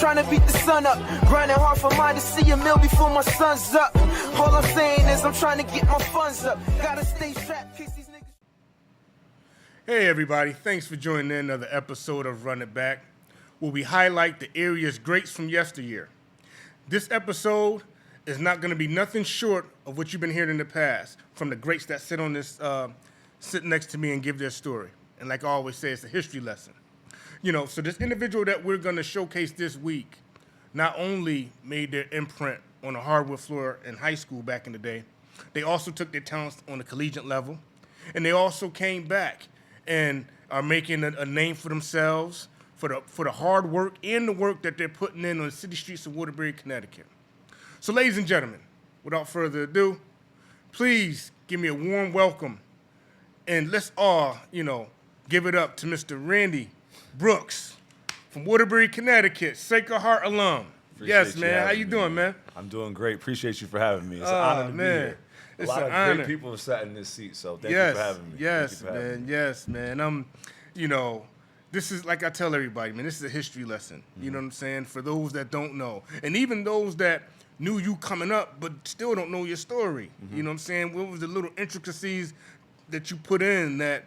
trying to beat the sun up. Grinding hard for mine to see a meal before my sun's up. All I'm saying is I'm trying to get my funds up. Gotta stay strapped, case these niggas. Hey everybody, thanks for joining in another episode of Run It Back, where we highlight the area's greats from yesteryear. This episode is not going to be nothing short of what you've been hearing in the past from the greats that sit next to me and give their story. And like I always say, it's a history lesson. So this individual that we're going to showcase this week not only made their imprint on a hardwood floor in high school back in the day, they also took their talents on the collegiate level, and they also came back and are making a name for themselves for the hard work and the work that they're putting in on the city streets of Waterbury, Connecticut. So ladies and gentlemen, without further ado, please give me a warm welcome, and let's all, give it up to Mr. Randy Brooks from Waterbury, Connecticut, Sacred Heart alum. Yes, man. How you doing, man? I'm doing great. Appreciate you for having me. It's an honor to be here. A lot of great people have sat in this seat, so thank you for having me. Yes, man. Yes, man. This is, like I tell everybody, man, this is a history lesson. Mm-hmm. You know what I'm saying? For those that don't know. And even those that knew you coming up but still don't know your story. Mm-hmm. You know what I'm saying? What was the little intricacies that you put in that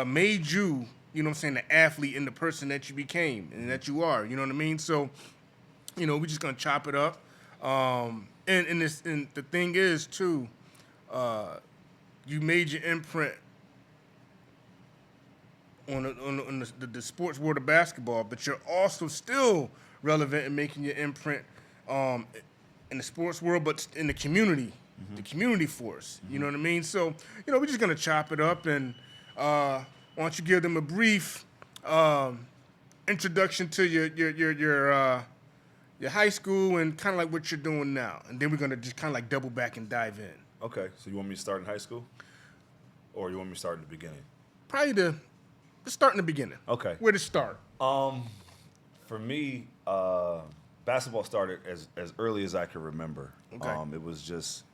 made you, you know what I'm saying, the athlete and the person that you became and that you are, you know what I mean? So, we're just gonna chop it up. And the thing is too, you made your imprint on the sports world of basketball, but you're also still relevant in making your imprint in the sports world, but in the community, the community force. You know what I mean? So, we're just gonna chop it up, and why don't you give them a brief introduction to your high school and kind of like what you're doing now, and then we're gonna just kind of like double back and dive in. Okay, so you want me to start in high school, or you want me to start in the beginning? Probably let's start in the beginning. Okay. Where to start? For me, basketball started as early as I can remember. Okay. It was just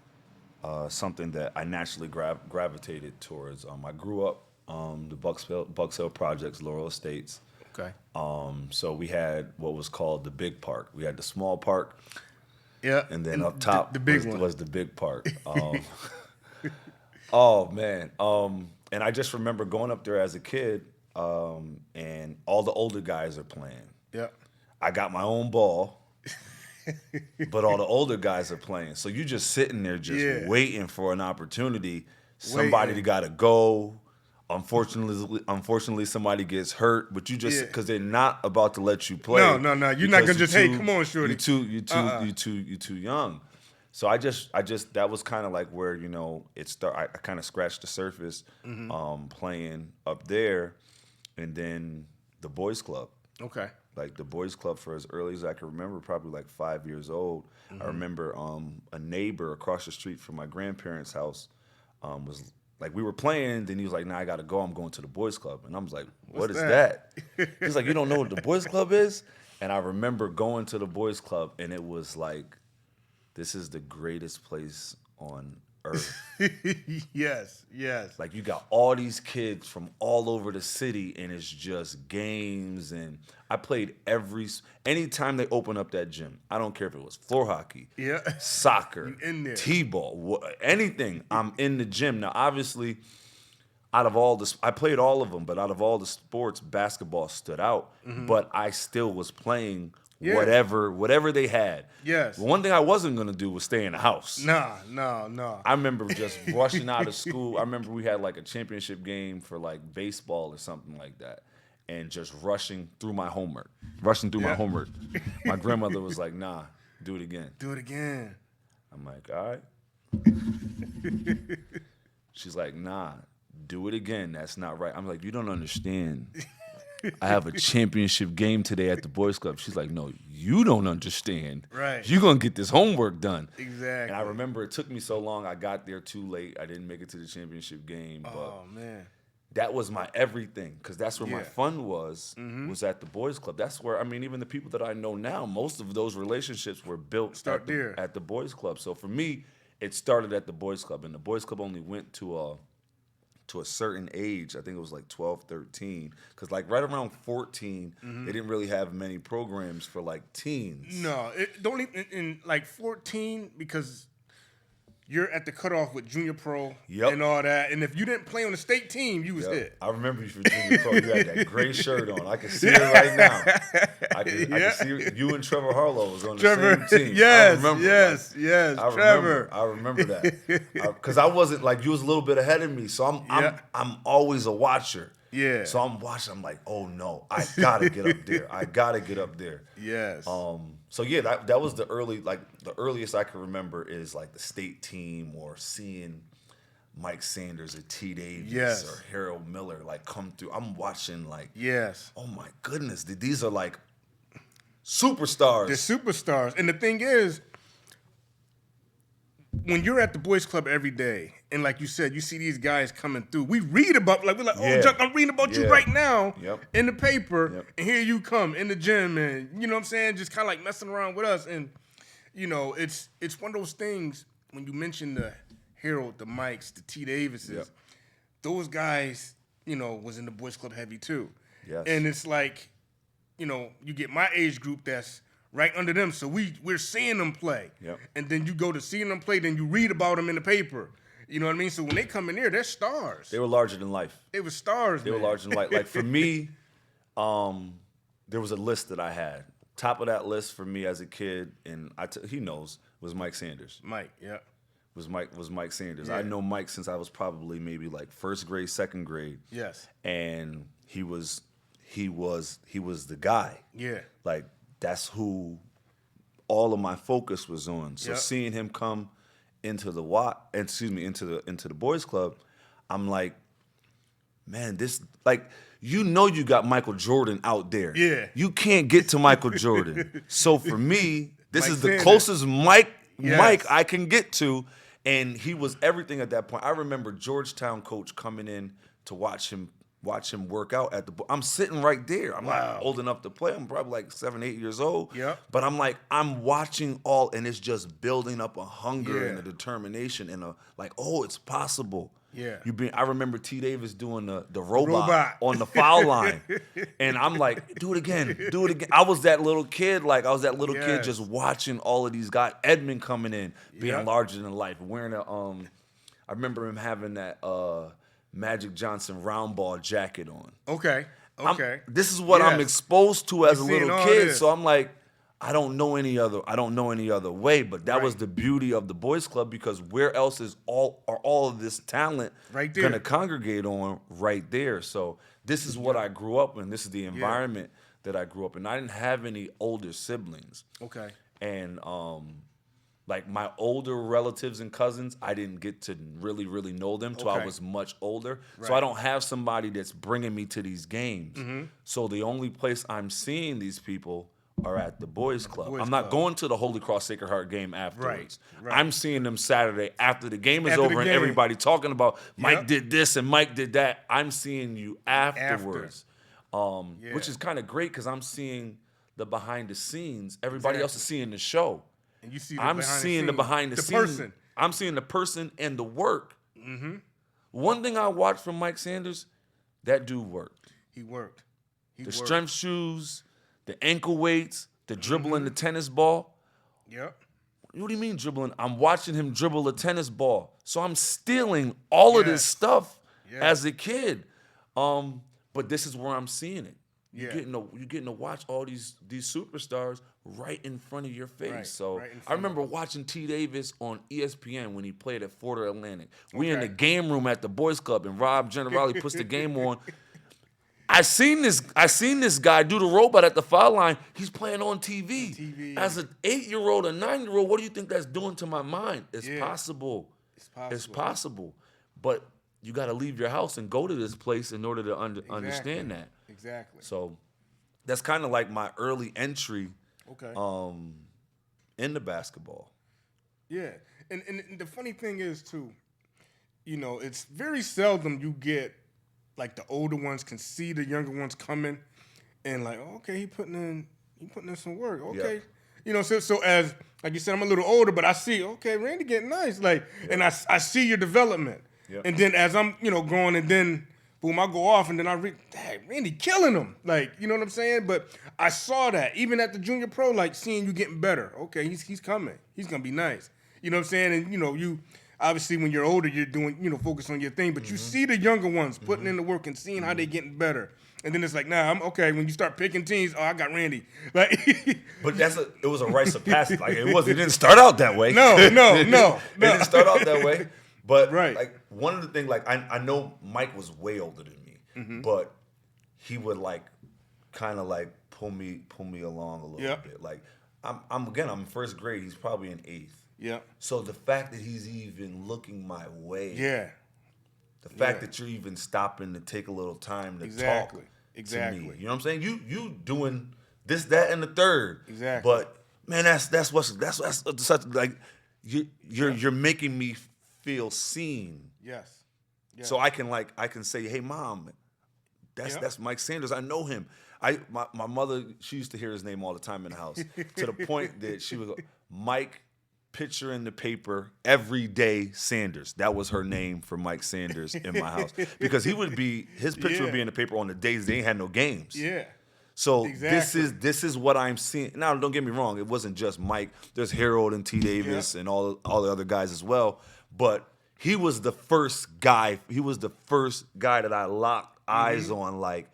something that I naturally gravitated towards. I grew up the Bucks Hill Projects, Laurel Estates. Okay. So we had what was called the big park. We had the small park. Yeah. And then up top the big one was the big park. Oh man. And I just remember going up there as a kid, and all the older guys are playing. Yeah. I got my own ball, but all the older guys are playing. So you just sitting there just waiting for an opportunity. Somebody got to go. Unfortunately, somebody gets hurt, but you just because they're not about to let you play. No. You're not gonna just hey, come on, shorty. You too young. So I just that was kind of like where it started. I kind of scratched the surface, playing up there, and then the boys club. Okay. Like the boys club for as early as I can remember, probably like 5 years old. I remember a neighbor across the street from my grandparents' house was. Like, we were playing, then he was like, nah, I got to go. I'm going to the boys club. And I was like, what is that? He's like, you don't know what the boys club is? And I remember going to the boys club, and it was like, this is the greatest place on earth. Yes. Like, you got all these kids from all over the city, and it's just games. And I played anytime they open up that gym, I don't care if it was floor hockey, soccer, t-ball, anything, I'm in the gym. Now, obviously, I played all of them, but out of all the sports, basketball stood out. But I still was playing whatever they had. Yes. One thing I wasn't going to do was stay in the house. No. I remember just rushing out of school. I remember we had like a championship game for like baseball or something like that, and just rushing through my homework. My grandmother was like, nah, do it again. I'm like, all right. She's like, nah, do it again. That's not right. I'm like, you don't understand. I have a championship game today at the boys club. She's like, no, you don't understand. Right. You're going to get this homework done. Exactly. And I remember it took me so long. I got there too late. I didn't make it to the championship game. Oh, man. That was my everything, because that's where my fun was at the boys club. That's where, even the people that I know now, most of those relationships were built at the boys club. So for me, it started at the boys club, and the boys club only went to to a certain age. I think it was like 12, 13. Because like right around 14, they didn't really have many programs for like teens. No, it don't even in like 14 because you're at the cutoff with junior pro and all that. And if you didn't play on the state team, you was it. I remember you for junior pro. You had that gray shirt on. I can see it right now. I can see you and Trevor Harlow was on the same team. Yes, I Trevor. I remember that. Because I wasn't like, you was a little bit ahead of me. So I'm always a watcher. Yeah. So I'm watching. I'm like, oh no, I gotta get up there. I gotta get up there. Yes. So yeah, that was the earliest I can remember is like the state team or seeing Mike Sanders or T. Davis or Harold Miller like come through. I'm watching like, oh my goodness, these are like superstars. They're superstars. And the thing is, when you're at the boys club every day, and like you said, you see these guys coming through. We read about, like, we're like, oh, Chuck, I'm reading about you right now in the paper, and here you come in the gym, and you know what I'm saying, just kind of like messing around with us. And you know, it's one of those things when you mention the Harold, the Mikes, the T. Davises, those guys, you know, was in the boys club heavy too. Yes. And it's like, you know, you get my age group that's right under them, so we're seeing them play. Yep. And then you go to seeing them play, then you read about them in the paper. You know what I mean? So when they come in there, they're stars. They were larger than life. They were stars, They were larger than life. Like for me, there was a list that I had. Top of that list for me as a kid, and he knows, was Mike Sanders. Mike, yeah. Was Mike Sanders. Yeah. I know Mike since I was probably maybe like first grade, second grade. Yes. And he was the guy. Yeah. Like that's who all of my focus was on. So Yep. seeing him come into the into the boys club, I'm like, man, this like you got Michael Jordan out there. Yeah. You can't get to Michael Jordan. So for me, this Mike is the Sanders. closest Mike Yes. I can get to. And he was everything at that point. I remember Georgetown coach coming in to watch him work out at the. I'm sitting right there. I'm not old enough to play. I'm probably like 7, 8 years old. Yep. But I'm watching and it's just building up a hunger and a determination and oh, it's possible. Yeah. I remember T. Davis doing the robot on the foul line. And I'm like, do it again. I was that little kid, kid just watching all of these guys. Edmund coming in, being larger than life, wearing I remember him having that Magic Johnson round ball jacket on. Okay. This is what I'm exposed to as a little all kid. this. So I'm like, I don't know any other way. But that was the beauty of the boys club, because where else are all of this talent right there gonna congregate on right there? So this is what I grew up in. This is the environment that I grew up in. I didn't have any older siblings. Okay. And like my older relatives and cousins, I didn't get to really, really know them till I was much older. Right. So I don't have somebody that's bringing me to these games. Mm-hmm. So the only place I'm seeing these people are at the boys club. I'm not going to the Holy Cross Sacred Heart game afterwards. Right. I'm seeing them Saturday after the game is over and everybody talking about Mike did this and Mike did that. I'm seeing you afterwards, which is kind of great because I'm seeing the behind the scenes. Everybody else is seeing the show. And you see I'm seeing the behind the scenes. Person. I'm seeing the person and the work. Mm-hmm. One thing I watched from Mike Sanders, that dude worked. He worked. The strength shoes, the ankle weights, the dribbling the tennis ball. Yep. What do you mean dribbling? I'm watching him dribble a tennis ball. So I'm stealing all of this stuff as a kid. But this is where I'm seeing it. You're getting to watch all these superstars right in front of your face. Right, so right I remember watching T. Davis on ESPN when he played at Florida Atlantic. We in the game room at the boys club, and Rob Generali puts the game on. I seen this guy do the robot at the foul line. He's playing on TV. As an 8-year-old, a 9-year-old, what do you think that's doing to my mind? It's possible. It's possible. But you got to leave your house and go to this place in order to understand that. Exactly. So that's kind of like my early entry into basketball. Yeah. And the funny thing is, too, you know, it's very seldom you get, like, the older ones can see the younger ones coming and, like, okay, he putting in some work. Okay. Yeah. You know, so as, like you said, I'm a little older, but I see, okay, Randy getting nice. Like, and I see your development. Yep. And then as I'm, going, and then boom, I go off, and then dang, Randy killing him. Like, you know what I'm saying? But I saw that even at the junior pro, like seeing you getting better. Okay, he's coming. He's gonna be nice. You know what I'm saying? And you obviously when you're older, you're doing, focus on your thing. But you see the younger ones putting in the work and seeing how they getting better. And then it's like, nah, I'm okay. When you start picking teams, I got Randy. Like, but it was a rites of passage. Like it didn't start out that way. No. It didn't start out that way. But right. like one of the things, like I know Mike was way older than me, but he would like kind of like pull me along a little bit. Like I'm in first grade. He's probably in 8th. Yeah. So the fact that he's even looking my way. Yeah. The fact that you're even stopping to take a little time to talk to me. You know what I'm saying? You doing this, that, and the third. Exactly. But man, that's such like you're making me feel seen. Yes. So I can say, hey mom, that's Mike Sanders. I know him. My mother, she used to hear his name all the time in the house to the point that she would go, Mike, picture in the paper every day Sanders. That was her name for Mike Sanders in my house because his picture would be in the paper on the days they ain't had no games. Yeah. So this is what I'm seeing. Now, don't get me wrong. It wasn't just Mike. There's Harold and T. Davis and all the other guys as well. But he was the first guy. He was the first guy that I locked eyes on. Like,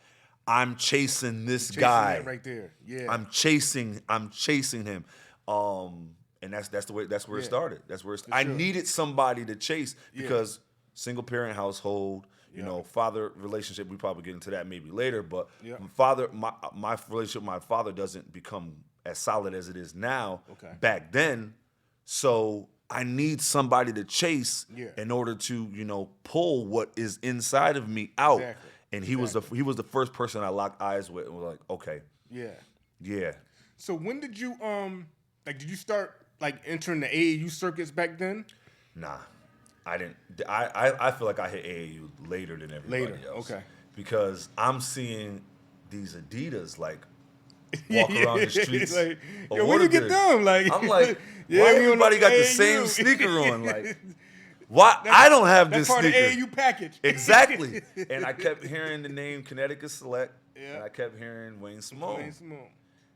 I'm chasing this guy right there. Yeah. I'm chasing him. And that's where it started. That's where I needed somebody to chase because single parent household. You know, father relationship, we probably get into that maybe later, but my relationship with my father doesn't become as solid as it is now back then. So I need somebody to chase in order to, pull what is inside of me out. Exactly. And he was the first person I locked eyes with and was like, okay. Yeah. Yeah. So when did you did you start entering the AAU circuits back then? Nah. I didn't. I feel like I hit AAU later than everybody else. Okay. Because I'm seeing these Adidas walk around the streets. Like, when you get them? I'm like, why everybody got the same sneaker on? Like, why I don't have this sneaker? That's part of the AAU package. Exactly. And I kept hearing the name Connecticut Select, and I kept hearing Wayne Simone.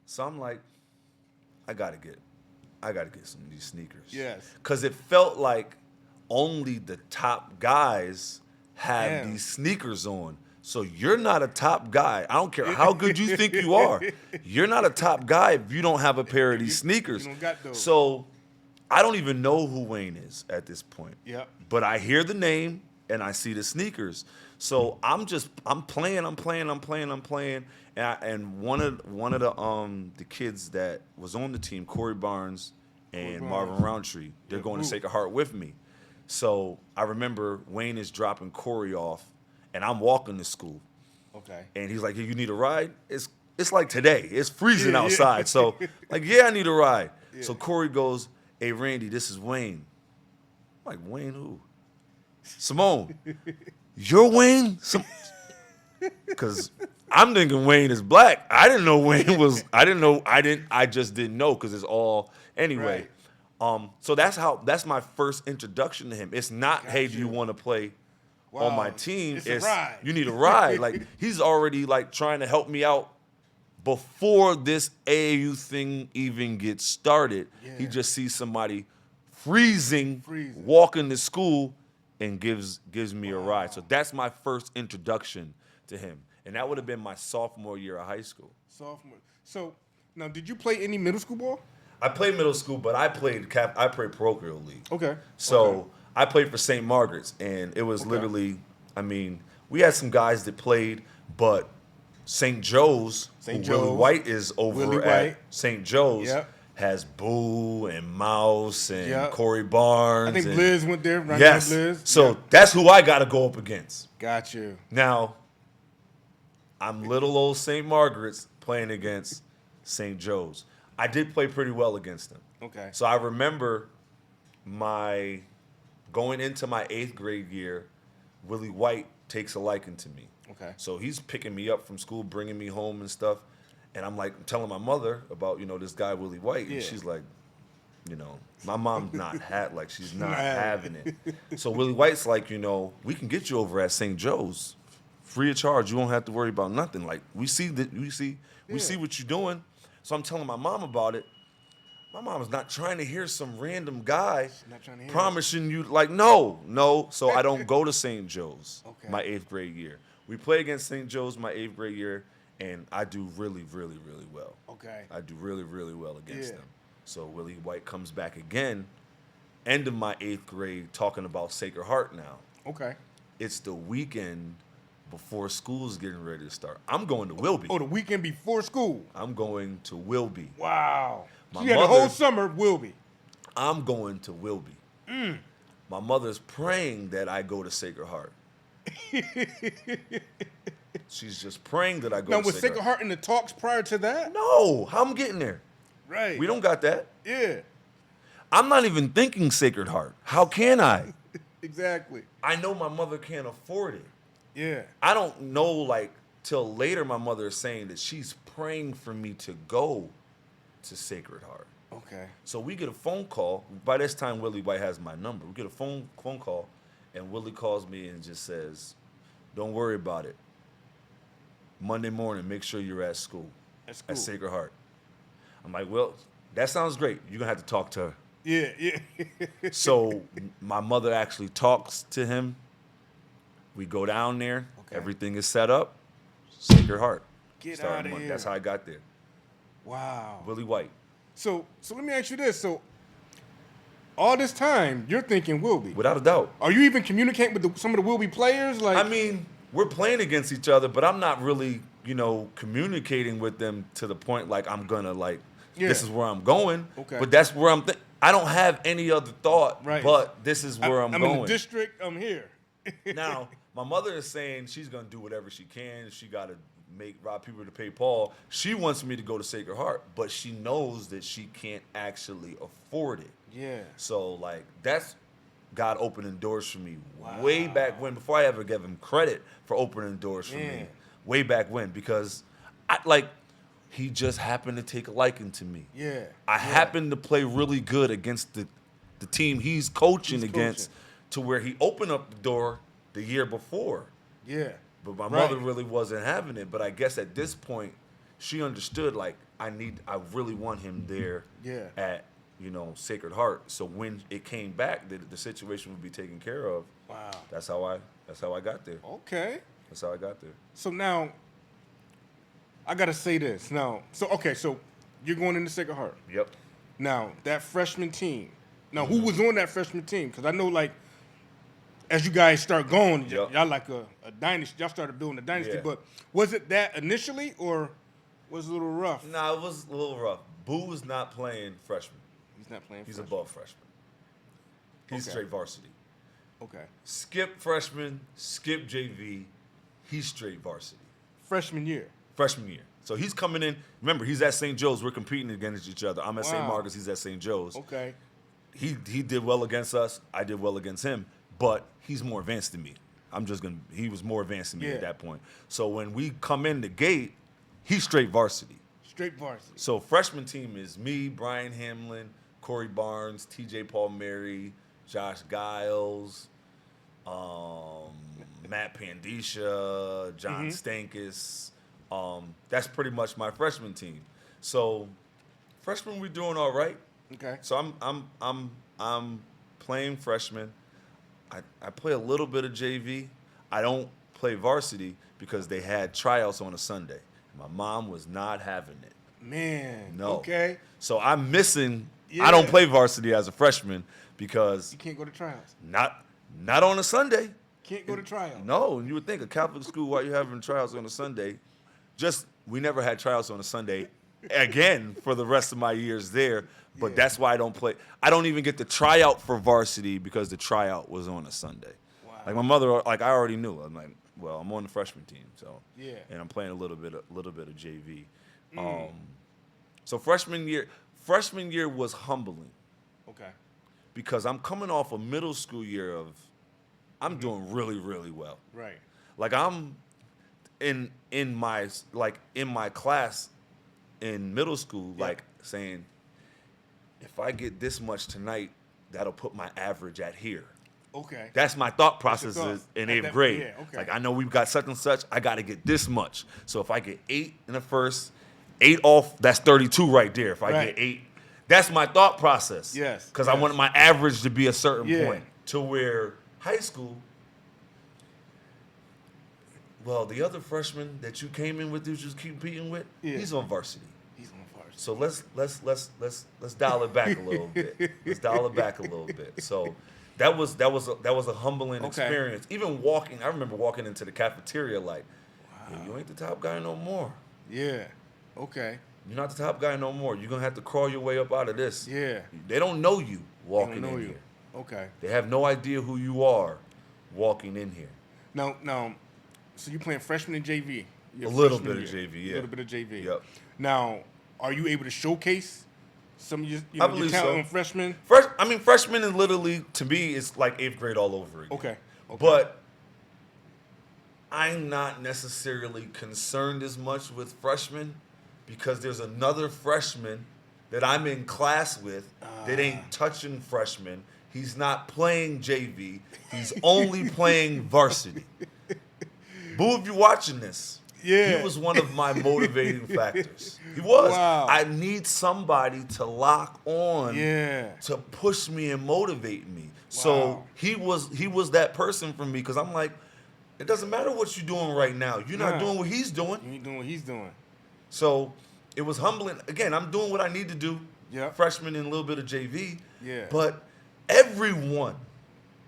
So I'm like, I gotta get some of these sneakers. Yes. Because it felt like only the top guys have these sneakers on. So you're not a top guy. I don't care how good you think you are. You're not a top guy if you don't have a pair of these sneakers. You don't got those. So I don't even know who Wayne is at this point. Yeah. But I hear the name and I see the sneakers. So I'm playing. And one of the kids that was on the team, Corey Barnes and Marvin Roundtree, they're going to Sacred Heart with me. So I remember Wayne is dropping Corey off, and I'm walking to school. Okay. And he's like, hey, you need a ride? It's like today. It's freezing outside. So, I need a ride. Yeah. So Corey goes, hey, Randy, this is Wayne. I'm like, Wayne who? Simone. You're Wayne? Because I'm thinking Wayne is black. I didn't know Wayne was, I just didn't know because it's all, anyway. Right. So that's my first introduction to him. It's not, hey, do you want to play on my team? It's a ride. You need a ride. He's already trying to help me out before this AAU thing even gets started. Yeah. He just sees somebody freezing, walking to school, and gives me a ride. So that's my first introduction to him, and that would have been my sophomore year of high school. So now, did you play any middle school ball? I played middle school, but I played parochial league. Okay. So I played for St. Margaret's, and it was literally, we had some guys that played, but St. Joe's, Willie White is over at St. Joe's, has Boo and Mouse and Corey Barnes. I think Liz went there. Right? Yes. Liz. So that's who I got to go up against. Got you. Now, I'm little old St. Margaret's playing against St. Joe's. I did play pretty well against them. Okay. So I remember going into my 8th grade year, Willie White takes a liking to me. Okay. So he's picking me up from school, bringing me home and stuff. And I'm telling my mother about, this guy, Willie White. And she's like, You know, my mom's she's not having it. So Willie White's like, you know, we can get you over at St. Joe's, free of charge. You won't have to worry about nothing. Like we see what you're doing. So I'm telling my mom about it. My mom is not trying to hear some random guy promising you, like, no. So I don't go to St. Joe's my 8th grade year. We play against St. Joe's my 8th grade year, and I do really, really, really well. Okay. I do really, really well against them. So Willie White comes back again, end of my 8th grade, talking about Sacred Heart now. Okay. It's the weekend before school's getting ready to start. I'm going to Wilby. Oh, the weekend before school. I'm going to Wilby. Wow. You had the whole summer Wilby. I'm going to Wilby. My mother's praying that I go to Sacred Heart. She's just praying that I go to Sacred Heart. Now, was Sacred Heart in the talks prior to that? No. How I'm getting there? Right. We don't got that. Yeah. I'm not even thinking Sacred Heart. How can I? Exactly. I know my mother can't afford it. Yeah. I don't know, like, till later my mother is saying that she's praying for me to go to Sacred Heart. Okay. So we get a phone call. By this time, Willie White has my number. We get a phone call, and Willie calls me and just says, don't worry about it. Monday morning, make sure you're at school. At Sacred Heart. I'm like, well, that sounds great. You're going to have to talk to her. Yeah. So my mother actually talks to him. We go down there. Okay. Everything is set up. Sacred Heart. Get out of here. That's how I got there. Wow. Willie White. So let me ask you this. So all this time, you're thinking Wilby. Without a doubt. Are you even communicating with some of the Wilby players? Like, I mean, we're playing against each other, but I'm not really, communicating with them to the point like I'm going to, like, this is where I'm going. Okay. But that's where I don't have any other thought, right. But this is where I'm going. I'm in the district. I'm here. Now, my mother is saying she's going to do whatever she can. If she got to rob people to pay Paul. She wants me to go to Sacred Heart, but she knows that she can't actually afford it. Yeah. So, like, that's God opening doors for me way back when, before I ever gave him credit for opening doors for me. Way back when, because he just happened to take a liking to me. Yeah. I happened to play really good against the team he's coaching against, to where he opened up the door the year before. Yeah. But my mother really wasn't having it. But I guess at this point, she understood, like, I really want him there at, Sacred Heart. So when it came back, the situation would be taken care of. Wow. That's how I got there. Okay. That's how I got there. So now, I got to say this. Now, so you're going into Sacred Heart. Yep. Now, that freshman team. Now, who was on that freshman team? Because I know, like, as you guys start going, y'all like a dynasty. Y'all started building a dynasty. Yeah. But was it that initially, or was it a little rough? No, it was a little rough. Boo was not playing freshman. He's not playing freshman. He's above freshman. He's straight varsity. Okay. Skip freshman, skip JV. He's straight varsity. Freshman year. So he's coming in. Remember, he's at St. Joe's. We're competing against each other. I'm at St. Marcus. He's at St. Joe's. Okay. He did well against us. I did well against him. But he's more advanced than me. He was more advanced than me at that point. So when we come in the gate, he's straight varsity. Straight varsity. So freshman team is me, Brian Hamlin, Corey Barnes, TJ Palmieri, Josh Giles, Matt Pandisha, John Stankus. That's pretty much my freshman team. So freshman, we're doing all right. Okay. So I'm playing freshman. I play a little bit of JV. I don't play varsity because they had tryouts on a Sunday. My mom was not having it. Man. No. Okay. So I'm missing. Yeah. I don't play varsity as a freshman because you can't go to tryouts. Not on a Sunday. Can't go to tryouts. No, you would think a Catholic school, why you having tryouts on a Sunday? We never had tryouts on a Sunday again for the rest of my years there. But that's why I don't play. I don't even get the tryout for varsity because the tryout was on a Sunday. Wow. Like my mother, like I already knew. I'm like, well, I'm on the freshman team, so and I'm playing a little bit of JV. So freshman year was humbling. Okay. Because I'm coming off a middle school year of, I'm doing really, really well. Right. Like I'm in my class in middle school, like saying, if I get this much tonight, that'll put my average at here. Okay. That's my thought That's process your thought. is in At 8th that- grade. yeah, okay. Like, I know we've got such and such. I got to get this much. So if I get 8 in the first, 8 off, that's 32 right there. If I Right. get 8, that's my thought process. Yes, Because I yes. want my average to be a certain Yeah. point. To where high school, well, the other freshman that you came in with, that you was competing with, Yeah. he's on varsity. He's on first. So let's dial it back a little bit. Let's dial it back a little bit. So that was a humbling Okay. experience. Even walking, I remember walking into the cafeteria like, "Hey, you ain't the top guy no more. Yeah. Okay. You're not the top guy no more. You're gonna have to crawl your way up out of this." Yeah. They don't know you They walking don't know in you. here. Okay. They have no idea who you are walking in here. Now, so you're playing freshman in JV? Your A little freshman bit of year. JV, yeah. A little bit of JV. Yep. Now, are you able to showcase some of your, I your believe talent so. on freshmen? Freshman is literally, to me, it's like 8th grade all over again. Okay. But I'm not necessarily concerned as much with freshmen because there's another freshman that I'm in class with that ain't touching freshmen. He's not playing JV. He's only playing varsity. Boo, if you're watching this, Yeah. he was one of my motivating factors. He was. Wow. I need somebody to lock on Yeah. to push me and motivate me. Wow. So he was that person for me because I'm like, it doesn't matter what you're doing right now. You're not Nah. doing what he's doing. You ain't doing what he's doing. So it was humbling. Again, I'm doing what I need to do. Yep. Freshman and a little bit of JV. Yeah. But everyone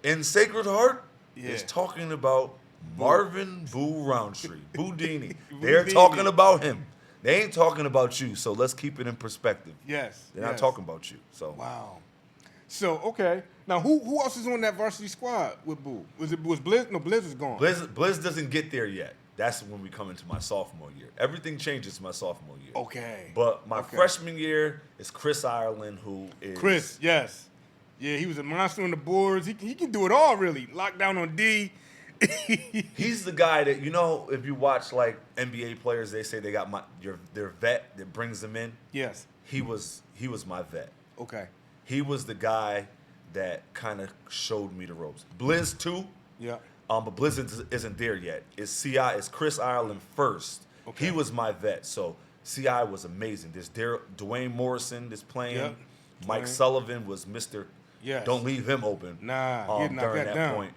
in Sacred Heart Yeah. is talking about Marvin Boo Roundtree, Boudini. They're Boudini. talking about him. They ain't talking about you. So let's keep it in perspective. Yes. They're not yes. talking about you. So Wow. So okay. Now who else is on that varsity squad with Boo? Was Blizz? No, Blizz is gone. Blizz doesn't get there yet. That's when we come into my sophomore year. Everything changes my sophomore year. Okay. But my Okay. freshman year is Chris Ireland, who is Chris, yes. Yeah, he was a monster on the boards. He can do it all, really. Lockdown on D. He's the guy that, you know, if you watch like NBA players, they say they got their vet that brings them in. Yes. He was my vet. Okay. He was the guy that kind of showed me the ropes. Blizz too. Yeah. But Blizz isn't there yet. It's Chris Ireland first. Okay. He was my vet. So CI was amazing. There's Dwayne Morrison that's playing. Yep. Mike Dwayne. Sullivan was Mr. Yes. Don't leave him open. Nah, he'd knock during that that down. point.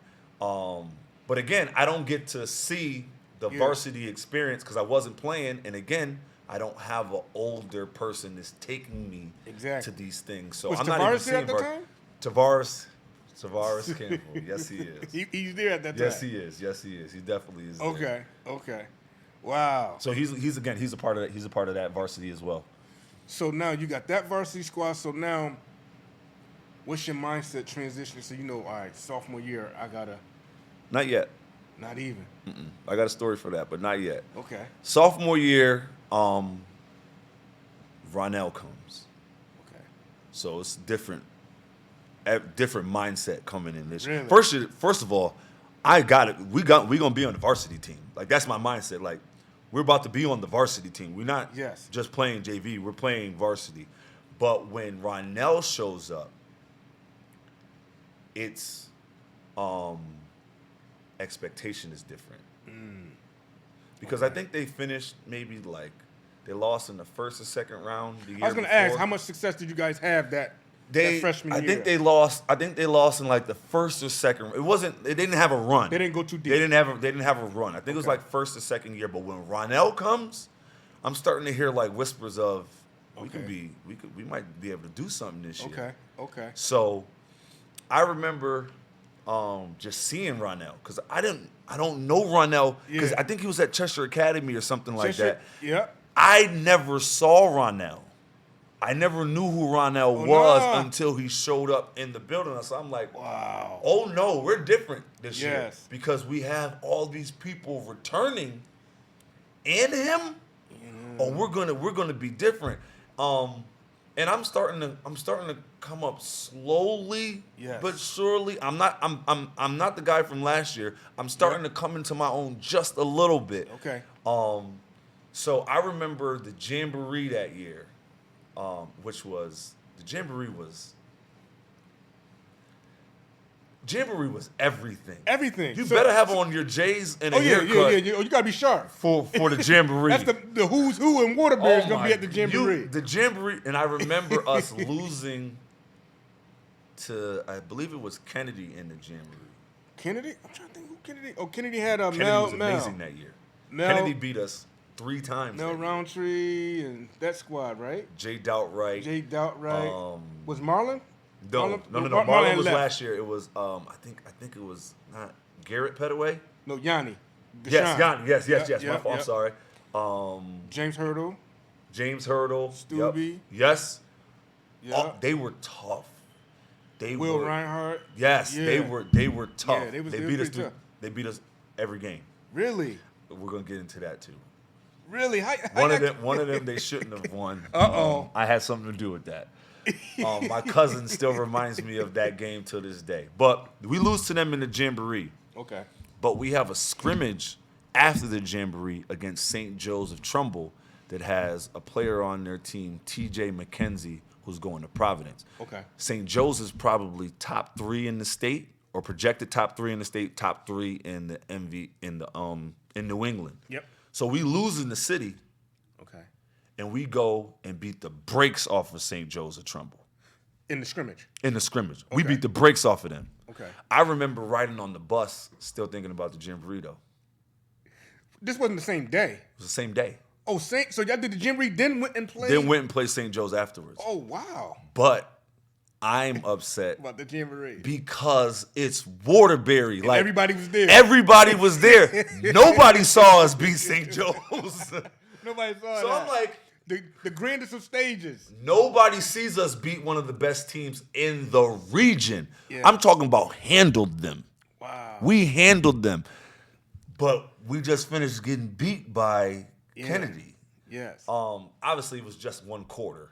But again, I don't get to see the Yeah. varsity experience because I wasn't playing. And again, I don't have an older person that's taking me Exactly. to these things. So Was I'm not even Tavares there seeing at the time? Tavares Campbell. Yes, he is. He's there at that time. Yes, he is. Yes, he is. He definitely is. there. Okay. Wow. So he's a part of that. He's a part of that varsity as well. So now you got that varsity squad. So now, what's your mindset transition? So you know, all right, sophomore year, I gotta. Not yet. Not even. I got a story for that, but not yet. Okay. Sophomore year, Ronell comes. Okay. So it's different mindset coming in this. Really? First of all, I got it. We gonna be on the varsity team. Like that's my mindset. Like we're about to be on the varsity team. We're not Yes. just playing JV. We're playing varsity. But when Ronell shows up, it's expectation is different. Because I think they finished maybe like they lost in the first or second round. The year I was gonna before. ask, how much success did you guys have that freshman I year? think they lost. I think they lost in like the first or second. It wasn't. They didn't have a run. They didn't go too deep. They didn't have a run. I think it was Okay. like first or second year. But when Ronell comes, I'm starting to hear like whispers of Okay. we might be able to do something this year. Okay. So I remember just seeing Ronell because I don't know Ronell because Yeah. I think he was at Cheshire Academy or something like that. Yeah. I never saw Ronell. I never knew who Ronell Oh, was nah. until he showed up in the building. So I'm like, Wow. oh no, we're different this year Yes. because we have all these people returning and him. Oh, we're gonna be different. And I'm starting to come up slowly Yes. but surely. I'm not the guy from last year. I'm starting to come into my own just a little bit. Okay. So I remember the jamboree that year, which was the Jamboree was everything. Everything. You better have on your J's and a haircut. Yeah. You gotta be sharp for the Jamboree. That's the who's who and Waterbury is gonna be at the Jamboree. The Jamboree, and I remember us losing to, I believe it was Kennedy in the Jamboree. Kennedy? I'm trying to think who Kennedy. Oh, Kennedy had Kennedy Mel. was amazing that year. Mel, Kennedy beat us 3 times. Mel Roundtree and that squad, right? Jay Doubtright. Was Marlon? No. Marlon was last year. It was I think it was not Garrett Petaway. No, Yanni. Yes, Yanni. Yes. My fault. I'm sorry. James Hurdle. Stubby. Yep. Yes. Yeah. Oh, they were tough. Will Reinhardt. Yes, yeah. they were tough. Yeah, they beat us. They beat us every game. Really? We're gonna get into that too. Really? One of them they shouldn't have won. Uh-oh. I had something to do with that. My cousin still reminds me of that game to this day. But we lose to them in the Jamboree. Okay. But we have a scrimmage after the Jamboree against St. Joe's of Trumbull that has a player on their team, T.J. McKenzie, who's going to Providence. Okay. St. Joe's is probably top 3 in the state, or projected top 3 in the state, top 3 in the in New England. Yep. So we lose in the city. Okay. And we go and beat the brakes off of St. Joe's of Trumbull. In the scrimmage? In the scrimmage. Okay. We beat the brakes off of them. Okay. I remember riding on the bus still thinking about the Jamboree, though. This wasn't the same day. It was the same day. Oh, so y'all did the Jamboree, then went and played? Then went and played St. Joe's afterwards. Oh, wow. But I'm upset about the Jamboree because it's Waterbury. And like everybody was there. Everybody was there. Nobody saw us beat St. Joe's. Nobody saw So that. I'm like, the grandest of stages. Nobody sees us beat one of the best teams in the region. Yeah. I'm talking about handled them. Wow. We handled them. But we just finished getting beat by Kennedy. Yes. Obviously it was just 1 quarter.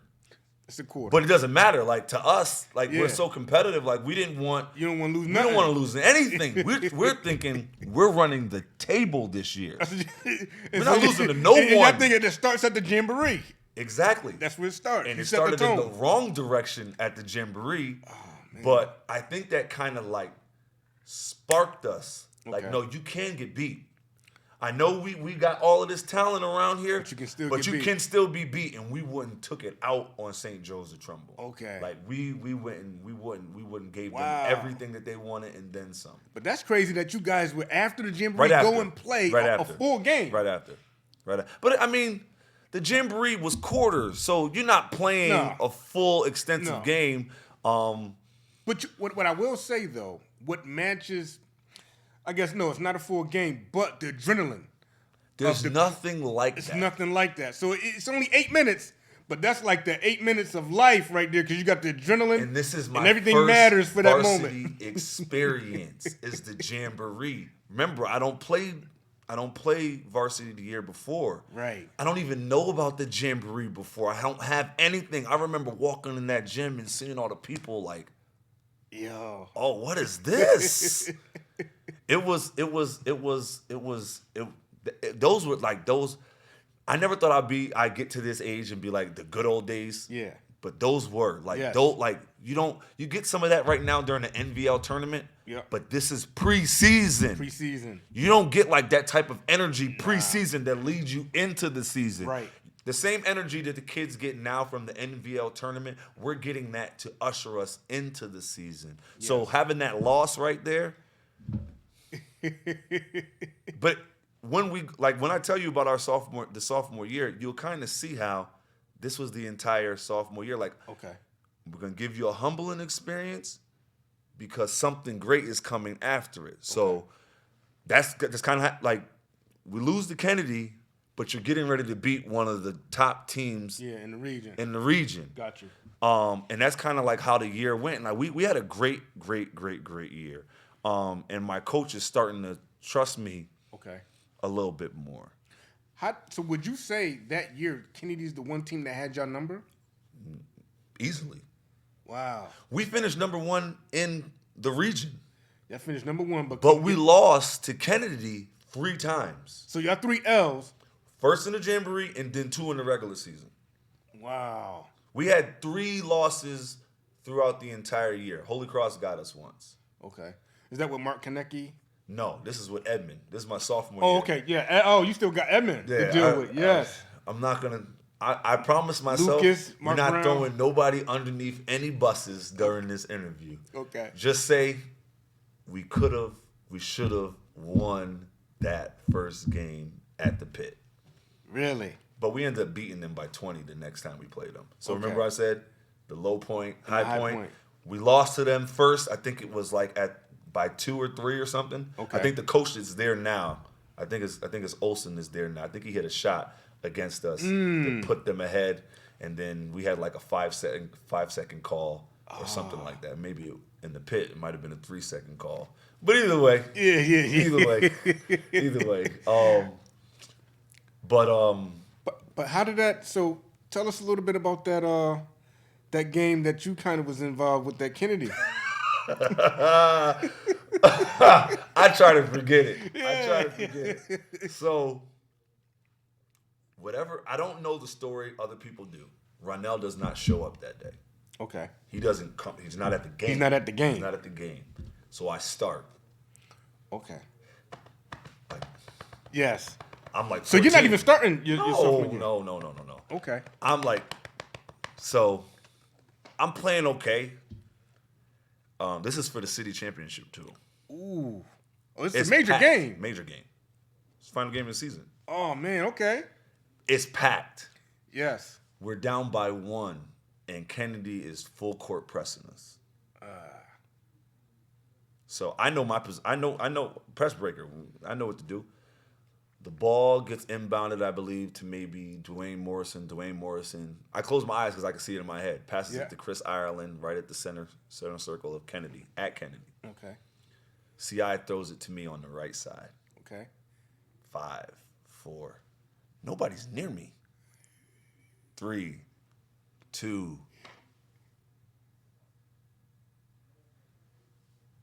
It's a quarter. But it doesn't matter. Like, to us, like, we're so competitive. Like, we didn't want. You don't want to lose We nothing. don't want to lose anything. We're thinking we're running the table this year. We're not losing to no and one. I think it starts at the Jamboree. Exactly. That's where it starts. And you it set started the tone. in the wrong direction at the Jamboree. Oh, man. But I think that kind of like sparked us. Like, Okay. no, you can get beat. I know we got all of this talent around here, But you can still but get you beat. can still be beat, and we wouldn't took it out on St. Joe's of Trumbull. Okay. Like we wouldn't gave Wow. them everything that they wanted and then some. But that's crazy that you guys were after the Jamboree go and play a full game. Right after. But I mean, the Jamboree was quarters, so you're not playing a full extensive game. But what I will say though, what matches, I guess it's not a full game, but the adrenaline. There's nothing like It's that. nothing like that. So it's only 8 minutes, but that's like the 8 minutes of life right there because you got the adrenaline. And this is my and everything first matters for that varsity moment. experience is the Jamboree. Remember, I don't play varsity the year before. Right. I don't even know about the Jamboree before. I don't have anything. I remember walking in that gym and seeing all the people like, yo, oh, what is this? Those were like those. I never thought I'd get to this age and be like the good old days. Yeah. But those were like Yes. those like you get some of that right now during the NVL tournament. Yep. But this is preseason. Preseason. You don't get like that type of energy preseason that leads you into the season. Right. The same energy that the kids get now from the NVL tournament, we're getting that to usher us into the season. Yes. So having that loss right there. But when I tell you about the sophomore year, you'll kind of see how this was the entire sophomore year. Like, Okay. we're gonna give you a humbling experience because something great is coming after it. So that's kind of like we lose to Kennedy, but you're getting ready to beat one of the top teams in the region. Got you. And that's kind of like how the year went. Like we had a great year. And my coach is starting to trust me a little bit more. So would you say that year Kennedy's the one team that had your number? Easily. Wow. We finished number 1 in the region. Y'all finished number 1, but we lost to Kennedy 3 times. So y'all 3 L's. First in the Jamboree and then 2 in the regular season. Wow. We had 3 losses throughout the entire year. Holy Cross got us once. Okay. Is that with Mark Konecki? No, this is with Edmond. This is my sophomore Oh, year. okay. Yeah. Oh, you still got Edmond to deal with. Yes. I'm not going to. I promise myself Lucas, we're Mark not Brown. throwing nobody underneath any buses during this interview. Okay. Just say we should have won that first game at the pit. Really? But we ended up beating them by 20 the next time we played them. So Okay. remember I said the low point, high high point. point. We lost to them first. I think it was like by 2 or 3 or something. Okay. I think the coach is there now. I think it's Olsen is there now. I think he hit a shot against us to put them ahead, and then we had like a 5-second call or something like that. Maybe in the pit it might have been a 3-second call. But either way, either way. But how did that? So tell us a little bit about that game that you kind of was involved with, that Kennedy. I try to forget it. So, whatever. I don't know the story other people do. Ronell does not show up that day. Okay. He doesn't come. He's not at the game. He's not at the game. He's not at the game. So I start. Okay. Like, Yes. I'm like, So you're not 14. even starting your sophomore year. No. Okay. I'm like, so I'm playing okay. This is for the city championship too. Ooh. Oh, it's a major packed. game. Major game. It's the final game of the season. Oh man. Okay. It's packed. Yes. We're down by 1, and Kennedy is full court pressing us. So I know I know press breaker. I know what to do. The ball gets inbounded, I believe, to maybe Dwayne Morrison. I close my eyes because I can see it in my head. Passes it to Chris Ireland right at the center circle of Kennedy, at Kennedy. Okay. CI throws it to me on the right side. Okay. 5, 4. Nobody's near me. 3, 2.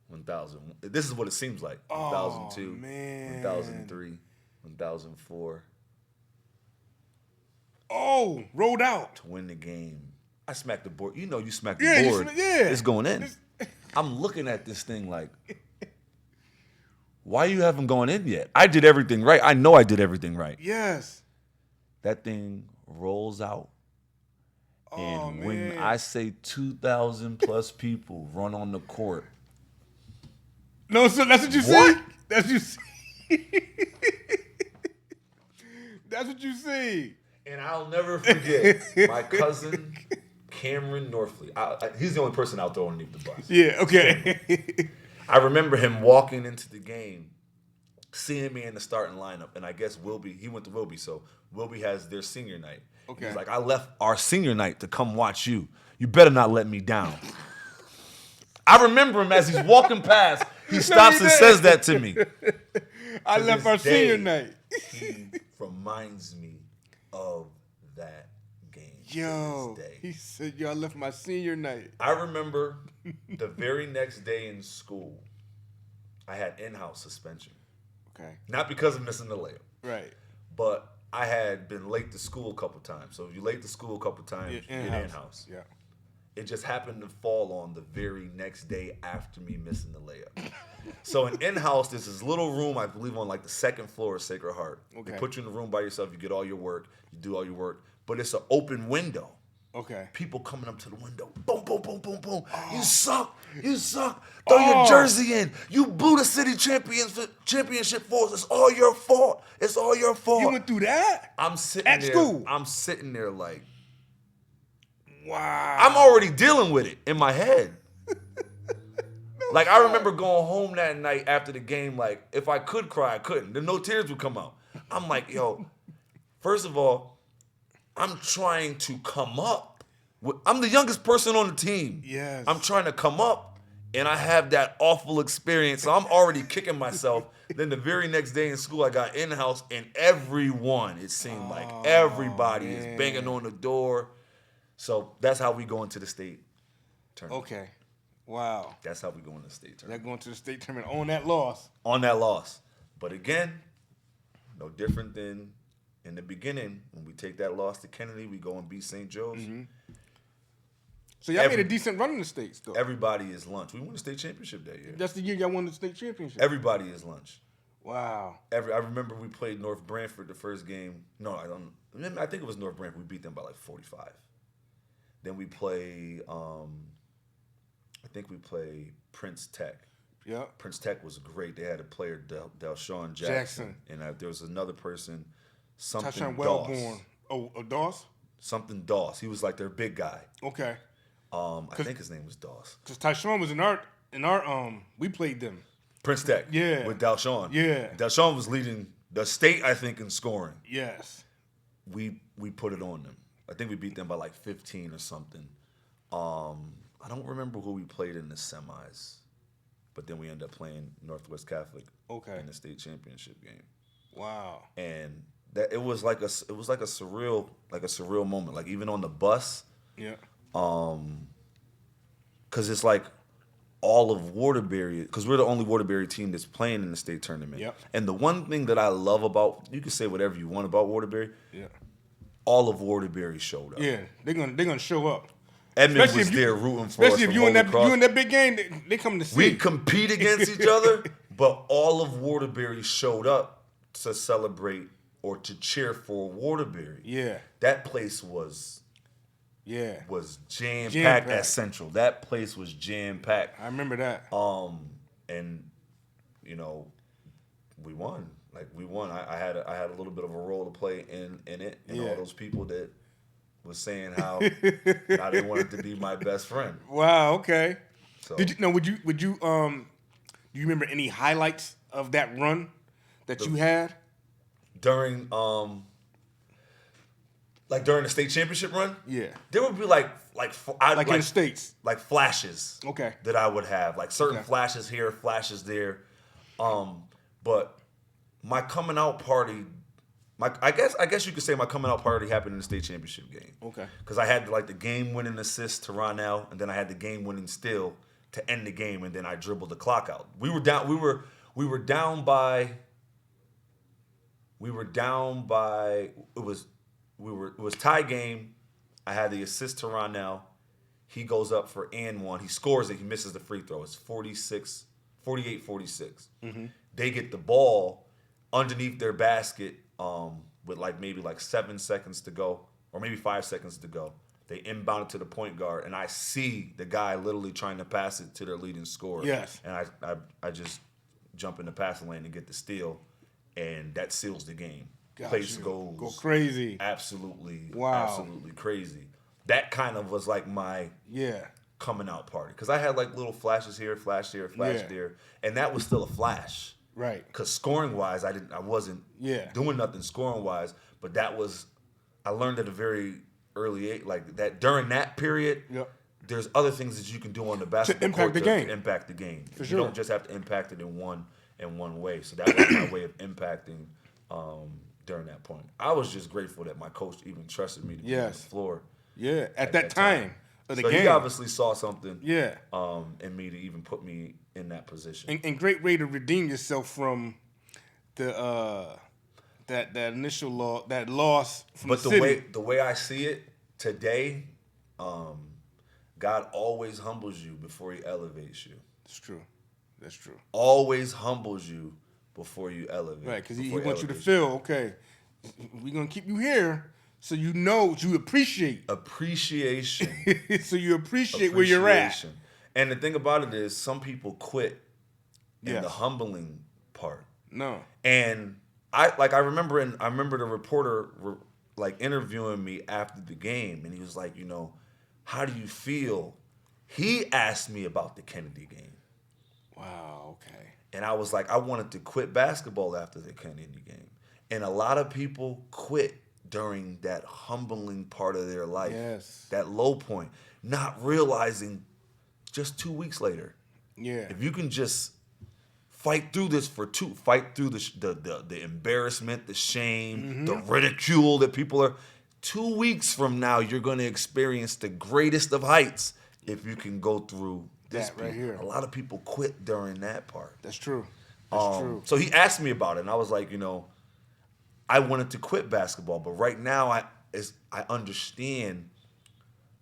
1,000. This is what it seems like. 1,002. man. 1,003. 1,004. Oh, rolled out. To win the game. I smacked the board. You know you smacked Yeah, the you board. yeah. It's going in. I'm looking at this thing like, why you haven't gone in yet? I did everything right. I know I did everything right. Yes. That thing rolls out. And when man. I say 2,000 plus people run on the court. No, so that's what you What? see. That's what you see. That's what you see. And I'll never forget my cousin, Cameron Northley. He's the only person out there underneath the bus. Yeah. Okay. I remember him walking into the game, seeing me in the starting lineup, and I guess he went to Wilby, so Wilby has their senior night. Okay. He's like, I left our senior night to come watch you. You better not let me down. I remember him as he's walking past. He stops and says that to me. I To left this our day, senior night. He reminds me of that game. Yo, to this day. he said, "Yo, I left my senior night." I remember the very next day in school, I had in-house suspension. Okay. Not because of missing the layup, Right. but I had been late to school a couple times. So if you're late to school a couple times, you get in-house. Yeah. It just happened to fall on the very next day after me missing the layup. So in-house, there's this little room, I believe on like the second floor of Sacred Heart. Okay. They put you in the room by yourself, you get all your work, you do all your work, but it's an open window. Okay. People coming up to the window, boom, boom, boom, boom, boom. You suck. Throw your jersey in. You blew the city championship for us. It's all your fault. You went through that? I'm sitting At there. school? I'm sitting there like, Wow. I'm already dealing with it in my head. Like, I remember going home that night after the game, like, if I could cry, I couldn't. Then no tears would come out. I'm like, yo, first of all, I'm trying to come up. I'm the youngest person on the team. Yes. I'm trying to come up, and I have that awful experience. So I'm already kicking myself. Then the very next day in school, I got in-house, and everyone, it seemed like everybody is banging on the door. So that's how we go into the state tournament. Okay. Wow. That's how we go into the state tournament. They're going to the state tournament on that loss. On that loss. But again, no different than in the beginning. When we take that loss to Kennedy, we go and beat St. Joe's. So y'all made a decent run in the States, though. Everybody is lunch. We won the state championship that year. That's the year y'all won the state championship. Everybody is lunch. Wow. I remember we played North Branford the first game. No, I don't. I think it was North Branford. We beat them by like 45. Then we play. I think we played Prince Tech. Yeah. Prince Tech was great. They had a player, Delshawn Jackson. And there was another person, something Tyshawn Doss. Wellborn. Oh, Doss? Something Doss. He was like their big guy. Okay. I think his name was Doss. Because Tyshawn was in our we played them. Prince Tech. Yeah. With Delshawn. Yeah. Delshawn was leading the state, I think, in scoring. Yes. We put it on them. I think we beat them by like 15 or something. I don't remember who we played in the semis, but then we ended up playing Northwest Catholic in the state championship game. Wow. And that it was like a surreal moment. Like even on the bus. Yeah. Because it's like all of Waterbury, because we're the only Waterbury team that's playing in the state tournament. Yep. And the one thing that I love about, you can say whatever you want about Waterbury. Yeah. All of Waterbury showed up. Yeah, they're gonna show up. Edmund was there rooting for us. Especially if you in that big game, they come to see. We compete against each other, but all of Waterbury showed up to celebrate or to cheer for Waterbury. Yeah. That place was jam-packed at Central. That place was jam-packed. I remember that. And you know, we won. Like we won. I had a little bit of a role to play in it, and all those people that was saying how they wanted to be my best friend. Wow. Okay. So, do you remember any highlights of that run that you had during during the state championship run? Yeah. There would be like in the States, like flashes. Okay. That I would have, like certain flashes here, flashes there. But my coming out party, I guess you could say my coming out party happened in the state championship game. Okay. Because I had the game winning assist to Ronell, and then I had the game winning steal to end the game, and then I dribbled the clock out. We were down by it was tie game. I had the assist to Ronell. He goes up for and one. He scores it. He misses the free throw. It's 48-46. Mm-hmm. They get the ball underneath their basket with maybe 7 seconds to go, or maybe 5 seconds to go. They inbound it to the point guard, and I see the guy literally trying to pass it to their leading scorer. Yes. And I just jump in the passing lane and get the steal, and that seals the game. Place goes go crazy. Absolutely. Wow. Absolutely crazy. That kind of was like my coming out party. Because I had little flashes here, flash there, flash there. And that was still a flash. Right. Because scoring wise, I wasn't doing nothing scoring wise. But I learned at a very early age, that during that period, there's other things that you can do on the basketball court to impact the game. For you sure. don't just have to impact it in one way. So that was my way of impacting during that point. I was just grateful that my coach even trusted me to be on the floor. Yeah, at that time of the so game. He obviously saw something in me to even put me in that position. And great way to redeem yourself from the that initial loss from the city. The way I see it today, God always humbles you before he elevates you. It's true. That's true. Always humbles you before you elevate. Right, because he wants you to feel, okay, we're going to keep you here so you know, you appreciate. Appreciation. So you appreciate where you're at. And the thing about it is, some people quit in the humbling part. No. And I remember the reporter interviewing me after the game, and he was like, how do you feel? He asked me about the Kennedy game. Wow, okay. And I was like, I wanted to quit basketball after the Kennedy game. And a lot of people quit during that humbling part of their life. Yes. That low point. Not realizing just 2 weeks later. Yeah. If you can just fight through this fight through the embarrassment, the shame, the ridicule that people are. 2 weeks from now, you're going to experience the greatest of heights if you can go through this right here. A lot of people quit during that part. That's true. That's true. So he asked me about it, and I was like, I wanted to quit basketball, but right now I understand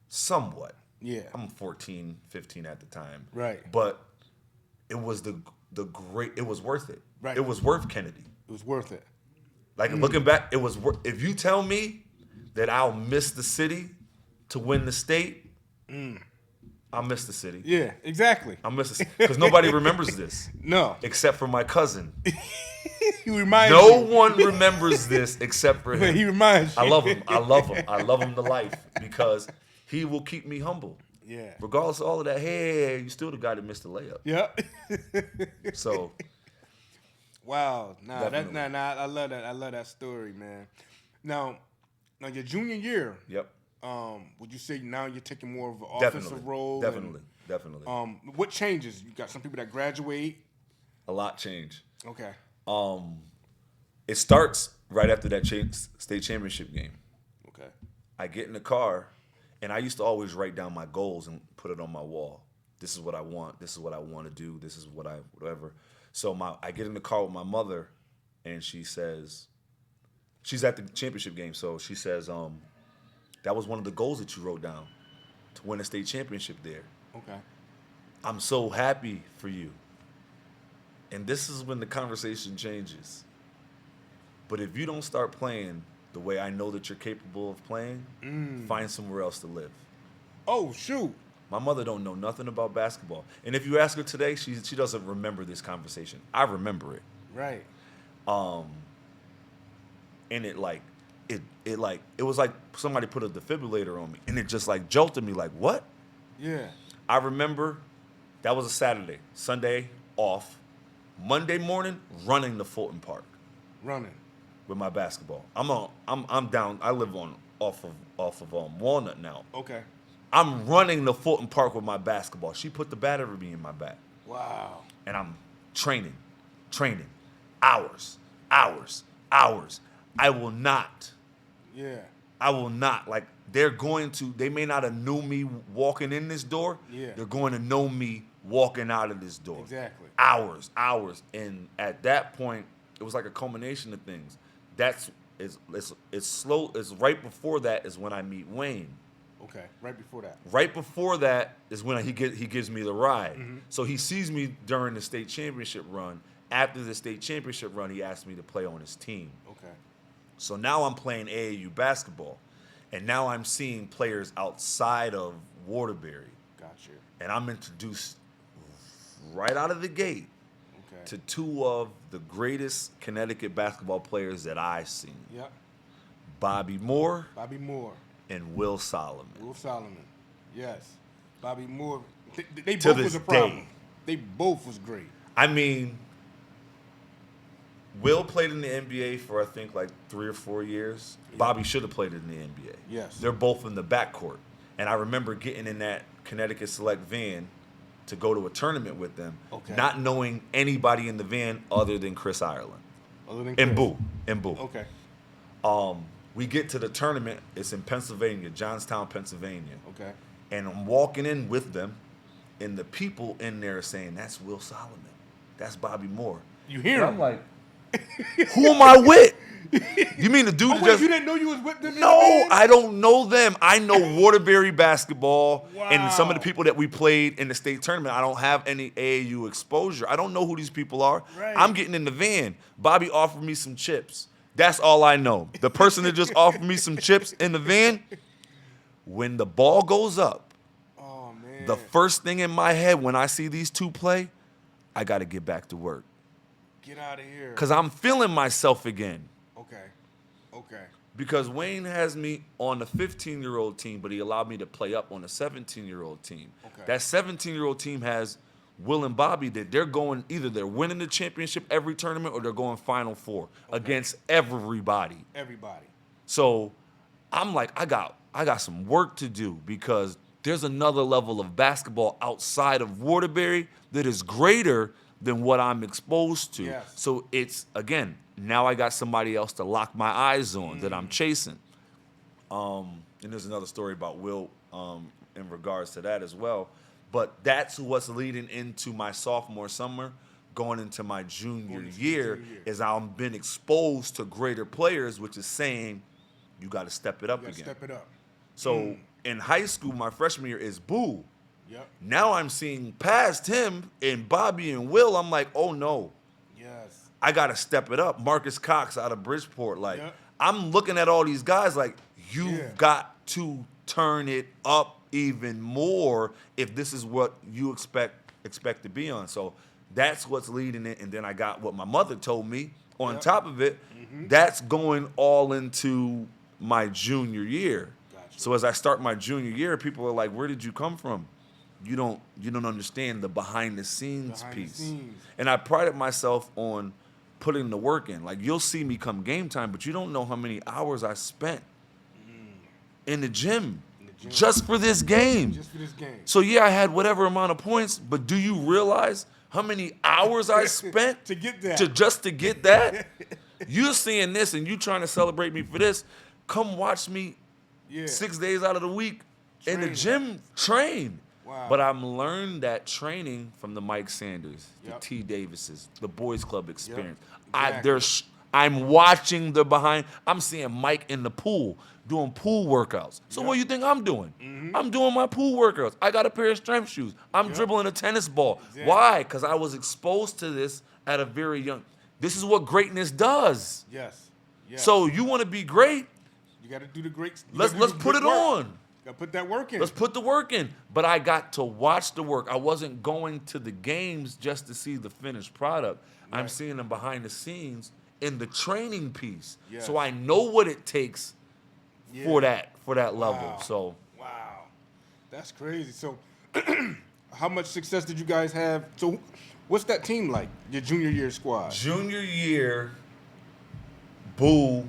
somewhat. Yeah. I'm 14, 15 at the time. Right. But it was it was worth it. Right. It was worth Kennedy. It was worth it. Like looking back, it was worth. If you tell me that I'll miss the city to win the state, I'll miss the city. Yeah, exactly. I'll miss it because nobody remembers this. No. Except for my cousin. He reminds No you. one remembers this except for him. He reminds you. I love him. I love him. I love him to life because he will keep me humble. Yeah. Regardless of all of that, hey, you still the guy that missed the layup. Yeah. So, Wow. Nah, Definitely. I love that. I love that story, man. Now your junior year, yep, would you say now you're taking more of an definitely, offensive role? definitely. What changes? You got some people that graduate. A lot changed. Okay. It starts right after that state championship game. Okay. I get in the car, and I used to always write down my goals and put it on my wall. This is what I want. This is what I want to do. This is what whatever. So I get in the car with my mother, and she says, she's at the championship game. So she says, that was one of the goals that you wrote down, to win a state championship there. Okay. I'm so happy for you. And this is when the conversation changes. But if you don't start playing the way I know that you're capable of playing, find somewhere else to live. Oh, shoot. My mother don't know nothing about basketball. And if you ask her today, she doesn't remember this conversation. I remember it. Right. And it was like somebody put a defibrillator on me. And it just like jolted me like, what? Yeah. I remember that was a Saturday. Sunday, off. Monday morning, running to Fulton Park Running. with my basketball. I'm down. I live off of Walnut now. Okay. I'm running to Fulton Park with my basketball. She put the battery in my back. Wow. And I'm training. Hours. I will not. Yeah. Like, they may not have knew me walking in this door. Yeah. They're going to know me walking out of this door. Exactly. Hours. And at that point, it was like a culmination of things. It's slow. It's right before that is when I meet Wayne. Okay. Right before that. Right before that is when he gives me the ride. So he sees me during the state championship run. After the state championship run, he asked me to play on his team. Okay. So now I'm playing AAU basketball. And now I'm seeing players outside of Waterbury. Gotcha. And I'm introduced right out of the gate to two of the greatest Connecticut basketball players that I've seen. Yep. Bobby Moore Bobby Moore. and Will Solomon. Will Solomon. Yes. Bobby Moore. They To both this was a problem. day. They both was great. I mean, Will played in the NBA for, I think, like 3 or 4 years. Yeah. Bobby should have played in the NBA. Yes. They're both in the backcourt. And I remember getting in that Connecticut Select van to go to a tournament with them, not knowing anybody in the van other than Chris Ireland. Other than Chris. And Boo. Okay. We get to the tournament. It's in Pennsylvania, Johnstown, Pennsylvania. Okay. And I'm walking in with them, and the people in there are saying, that's Will Solomon. That's Bobby Moore. You hear him? I'm like, who am I with? You mean the dude that just... You didn't know you was with them? No, I don't know them. I know Waterbury basketball and some of the people that we played in the state tournament. I don't have any AAU exposure. I don't know who these people are. Right. I'm getting in the van. Bobby offered me some chips. That's all I know. The person that just offered me some chips in the van, when the ball goes up, oh, man. the first thing in my head when I see these two play, I got to get back to work. Get out of here. Because I'm feeling myself again. Okay. Because Wayne has me on the 15-year-old team, but he allowed me to play up on the 17-year-old team. Okay. That 17-year-old team has Will and Bobby that they're going, either they're winning the championship every tournament or they're going Final Four against everybody. So I'm like, I got some work to do because there's another level of basketball outside of Waterbury that is greater than what I'm exposed to. Yes. So it's, again, now I got somebody else to lock my eyes on that I'm chasing. And there's another story about Will in regards to that as well. But that's what's leading into my sophomore summer, going into my junior year, is I've been exposed to greater players, which is saying you got to step it up again. Step it up. So in high school, my freshman year is Boo. Yep. Now I'm seeing past him and Bobby and Will. I'm like, oh no. Yes. I got to step it up. Marcus Cox out of Bridgeport. Like, Yep. I'm looking at all these guys like, you've Yeah. got to turn it up even more if this is what you expect to be on. So that's what's leading it. And then I got what my mother told me on Yep. top of it. That's going all into my junior year. Gotcha. So as I start my junior year, people are like, where did you come from? You don't understand the behind the scenes Behind the piece. scenes. And I prided myself on putting the work in. Like, you'll see me come game time, but you don't know how many hours I spent in the gym just for this game. Just for this game. So yeah, I had whatever amount of points, but do you realize how many hours I spent To get that. to get that? You're seeing this and you trying to celebrate me for this. Come watch me Yeah. 6 days out of the week in the Train. gym train. Wow. But I'm learned that training from the Mike Sanders, Yep. the T. Davises, the Boys Club experience. Exactly. I'm watching the behind. I'm seeing Mike in the pool doing pool workouts. So what do you think I'm doing? I'm doing my pool workouts. I got a pair of strength shoes. I'm dribbling a tennis ball. Exactly. Why? Because I was exposed to this at a very young. This is what greatness does. Yes. Yes. So you want to be great? you got to do the great. Let's put it on. Got to put that work in. Let's put the work in. But I got to watch the work. I wasn't going to the games just to see the finished product. I'm Right. seeing them behind the scenes in the training piece. Yes. So I know what it takes for Yeah. that level. Wow. So Wow, that's crazy. So, how much success did you guys have? So, what's that team like? Your junior year squad. junior year, Boo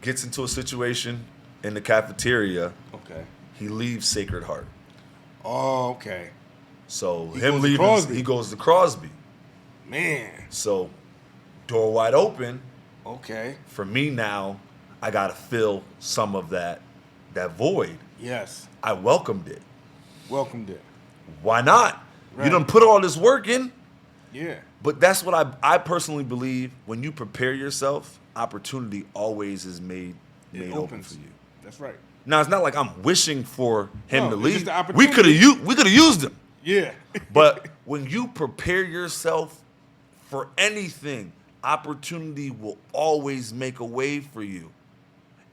gets into a situation in the cafeteria. Okay. He leaves Sacred Heart. Oh, okay. So He him goes to leaving, Crosby. he goes to Crosby. Man. So door wide open. Okay. For me now, I got to fill some of that void. Yes. I welcomed it. Welcomed it. Why not? Right. You done put all this work in. Yeah. But that's what I personally believe. When you prepare yourself, opportunity always is made It open opens. for you. That's right. Now, it's not like I'm wishing for him No, to it's leave. just the We could have used him. Yeah. But when you prepare yourself for anything, opportunity will always make a way for you.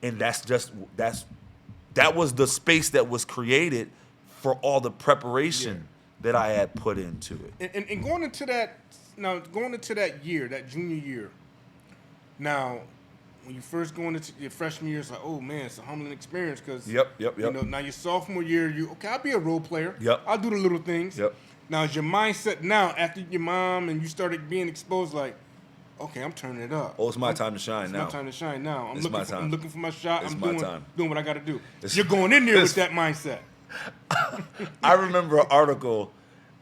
And that was the space that was created for all the preparation that I had put into it. And going into that year, that junior year. Now, when you first go into your freshman year, it's like, oh man, it's a humbling experience because Yep. You know, now your sophomore year, I'll be a role player. Yep. I'll do the little things. Yep. Now, is your mindset now after your mom and you started being exposed, like, okay, I'm turning it up. Oh, it's my time to shine It's now. my time to shine now. It's my time. I'm looking for my shot. It's I'm my doing time. what I got to do. It's- You're going in there with it's- that mindset. I remember an article.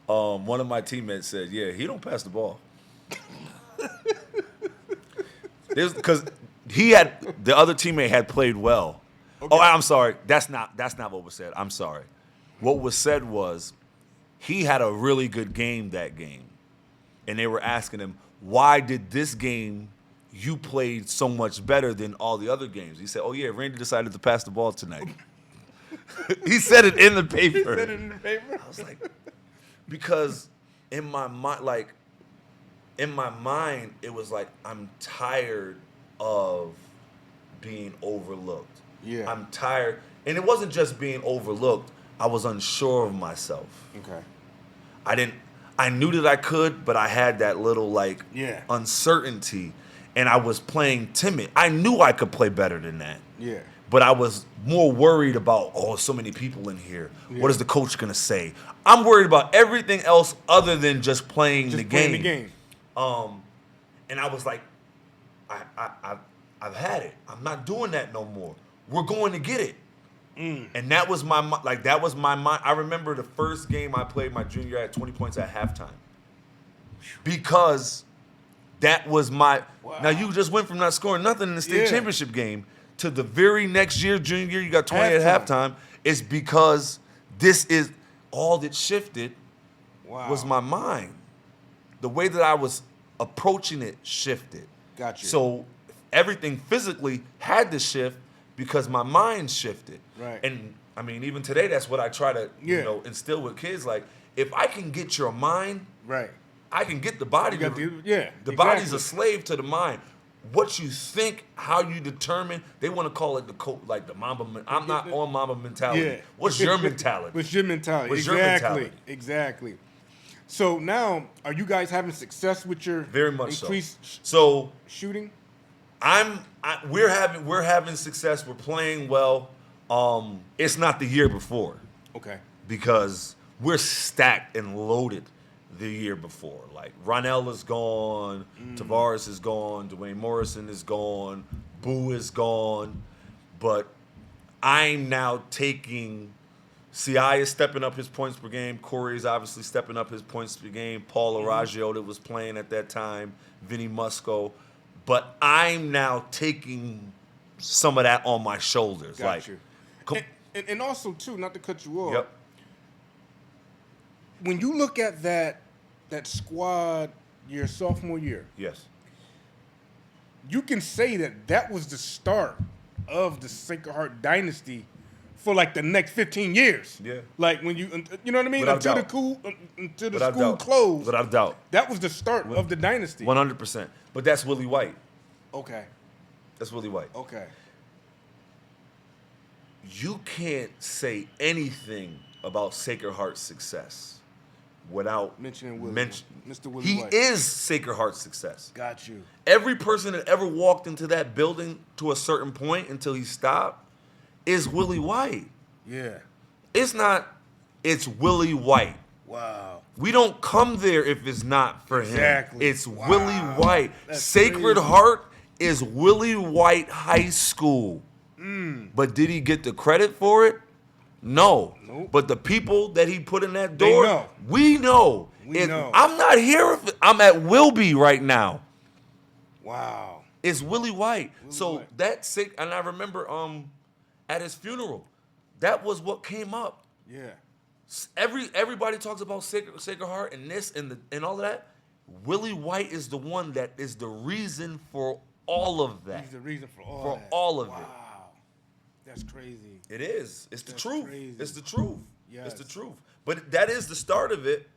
One of my teammates said, "Yeah, he don't pass the ball." Because the other teammate had played well. Okay. Oh, I'm sorry. That's not what was said. I'm sorry. What was said was he had a really good game that game, and they were asking him, "Why did this game you played so much better than all the other games?" He said, "Oh yeah, Randy decided to pass the ball tonight." He said it in the paper. Said it in the paper. I was like, because in my mind, it was like, I'm tired of being overlooked. Yeah. I'm tired. And it wasn't just being overlooked. I was unsure of myself. Okay. I knew that I could, but I had that little uncertainty, and I was playing timid. I knew I could play better than that. Yeah. But I was more worried about, so many people in here. Yeah. What is the coach going to say? I'm worried about everything else other than just playing the game. Playing the game. And I was like, I've had it. I'm not doing that no more. We're going to get it. And that was my mind. I remember the first game I played my junior year, I had 20 points at halftime. Because that was my. Wow. Now you just went from not scoring nothing in the state Yeah. championship game to the very next year, junior year, you got 20 at Halftime. halftime. It's because this is all that shifted Wow. was my mind. The way that I was approaching it shifted. Gotcha. So everything physically had to shift, because my mind shifted. Right. And I mean, even today, that's what I try to instill with kids. Like, if I can get your mind, right, I can get the body. The body's a slave to the mind. What you think, how you determine. They want to call it the Mamba. I'm not on Mamba mentality. Yeah. What's your mentality? What's your mentality? What's your mentality? Exactly. So now, are you guys having success with your very much increased so shooting? We're having success. We're playing well. It's not the year before. Okay. Because we're stacked and loaded the year before. Like, Ronell is gone, Tavares is gone, Dwayne Morrison is gone, Boo is gone. But I'm now taking CI is stepping up his points per game. Corey is obviously stepping up his points per game. Paul Araggio that was playing at that time. Vinny Musco. But I'm now taking some of that on my shoulders. Got you. And also, too, not to cut you off. Yep. When you look at that squad your sophomore year, yes, you can say that was the start of the Sacred Heart dynasty for like the next 15 years. Yeah. Like when you know what I mean? Without Until the school closed. Without a doubt. That was the start of the dynasty. 100%. But that's Willie White. Okay. That's Willie White. Okay. You can't say anything about Sacred Heart's success without mentioning Willie. Mr. Willie He White. is Sacred Heart's success. Got you. Every person that ever walked into that building to a certain point until he stopped is Willie White. Yeah. It's Willie White. Wow. We don't come there if it's not for him. Exactly. It's Wow. Willie White. That's Sacred crazy. Heart is Willie White High School. But did he get the credit for it? No. Nope. But the people that he put in that door, know. we know. We know. I'm not here. I'm at Wilby right now. Wow. It's Willie White. So White. that's sick. And I remember at his funeral, that was what came up. Yeah. Everybody talks about Sacred Heart and this and all of that. Willie White is the one that is the reason for all of that. He's the reason for all For that. all of it. Wow. That's crazy. It is. It's the That's truth. crazy. It's the truth. Yes. It's the truth. But that is the start of it.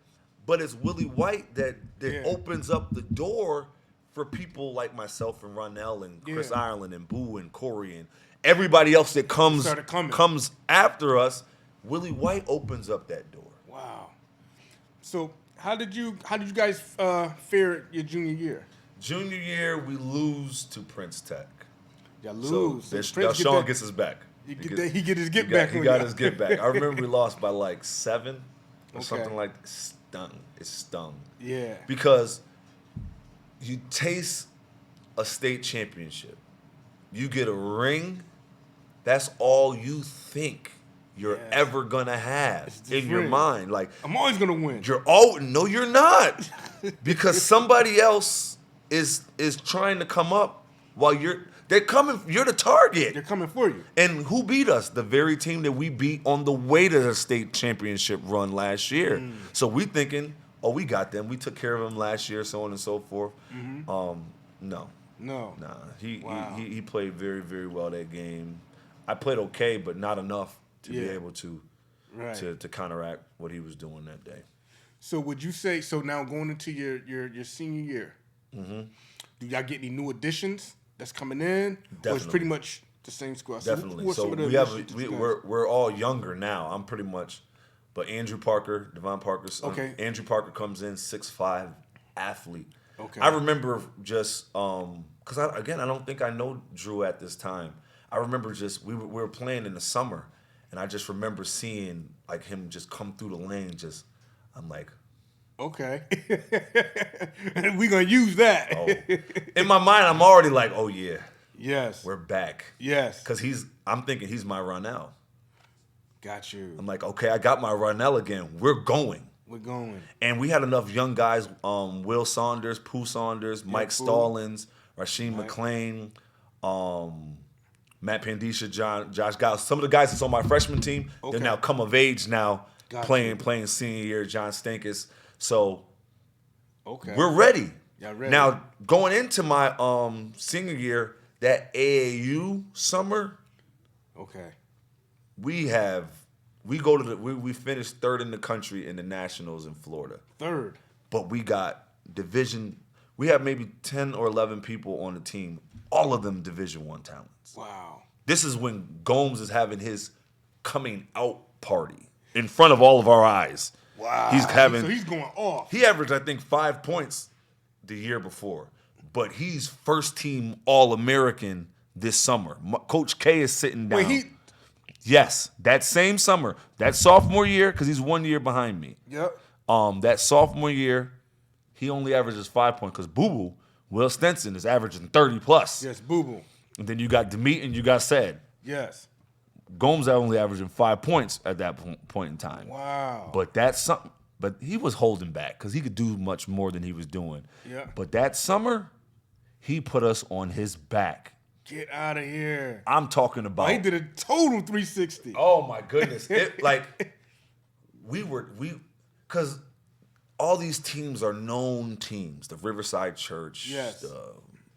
But it's Willie White that Yeah. opens up the door for people like myself and Ronell and Chris Yeah. Ireland and Boo and Corey and everybody else that Started coming. comes after us. Willie White opens up that door. Wow. So how did you guys fare your junior year? Junior year, we lose to Prince Tech. Y'all lose. So Prince Sean gets his back. He get his get back. He on got y'all. his get back. I remember we lost by like 7 or Okay. something like stung. It stung. Yeah. Because you taste a state championship. You get a ring. That's all you think you're Yeah. ever gonna have It's in your different. mind. Like, I'm always gonna win. no, you're not. Because somebody else is trying to come up while they're coming. You're the target. They're coming for you. And who beat us? The very team that we beat on the way to the state championship run last year. So we thinking, oh, we got them. We took care of them last year, so on and so forth. No. No. Nah. He Wow. he played very, very well that game. I played okay, but not enough to be Yeah. able to Right. to counteract what he was doing that day. So would you say now going into your senior year? Do y'all get any new additions that's coming in, or it's Definitely. pretty much the same squad? So Definitely. who are So some of the we have additions that you guys- we're all younger now. I'm pretty much, but Andrew Parker, Devon Parker's son. Okay. Andrew Parker comes in 6'5" athlete. Okay. I remember just because I don't think I know Drew at this time. I remember just we were playing in the summer, and I just remember seeing like him just come through the lane. Just I'm like, Okay. We're gonna use that. oh, in my mind I'm already like, oh yeah, Yes. we're back. Yes. Because I'm thinking he's my Ronell. Got you. I'm like, okay, I got my Ronell again. We're going. We're going. And we had enough young guys, Will Saunders, Pooh Saunders, Mike Pooh. Stallings, Rasheem Right. McClain, Matt Pandisha, Josh Giles. Some of the guys that's on my freshman team, Okay. they're now come of age now, Got playing senior year, John Stankus. So Okay. we're ready. Y'all ready. Now, going into my senior year, that AAU summer, Okay. We finished third in the country in the Nationals in Florida. Third. But we got we have maybe 10 or 11 people on the team, all of them Division I talents. Wow. This is when Gomes is having his coming out party in front of all of our eyes. Wow. So he's going off. He averaged, I think, 5 points the year before. But he's first team All-American this summer. Coach K is sitting down. Wait, Yes, that same summer, that sophomore year, because he's 1 year behind me. Yep. That sophomore year, he only averages 5 points because Boo-Boo, Will Stenson, is averaging 30 plus. Yes, Boo-Boo. And then you got Demit and you got Said. Yes. Gomes only averaging 5 points at that point in time. Wow. But that's something. But he was holding back because he could do much more than he was doing. Yeah. But that summer, he put us on his back. Get out of here. I'm talking about. He did a total 360. Oh my goodness! Because all these teams are known teams. The Riverside Church, yes.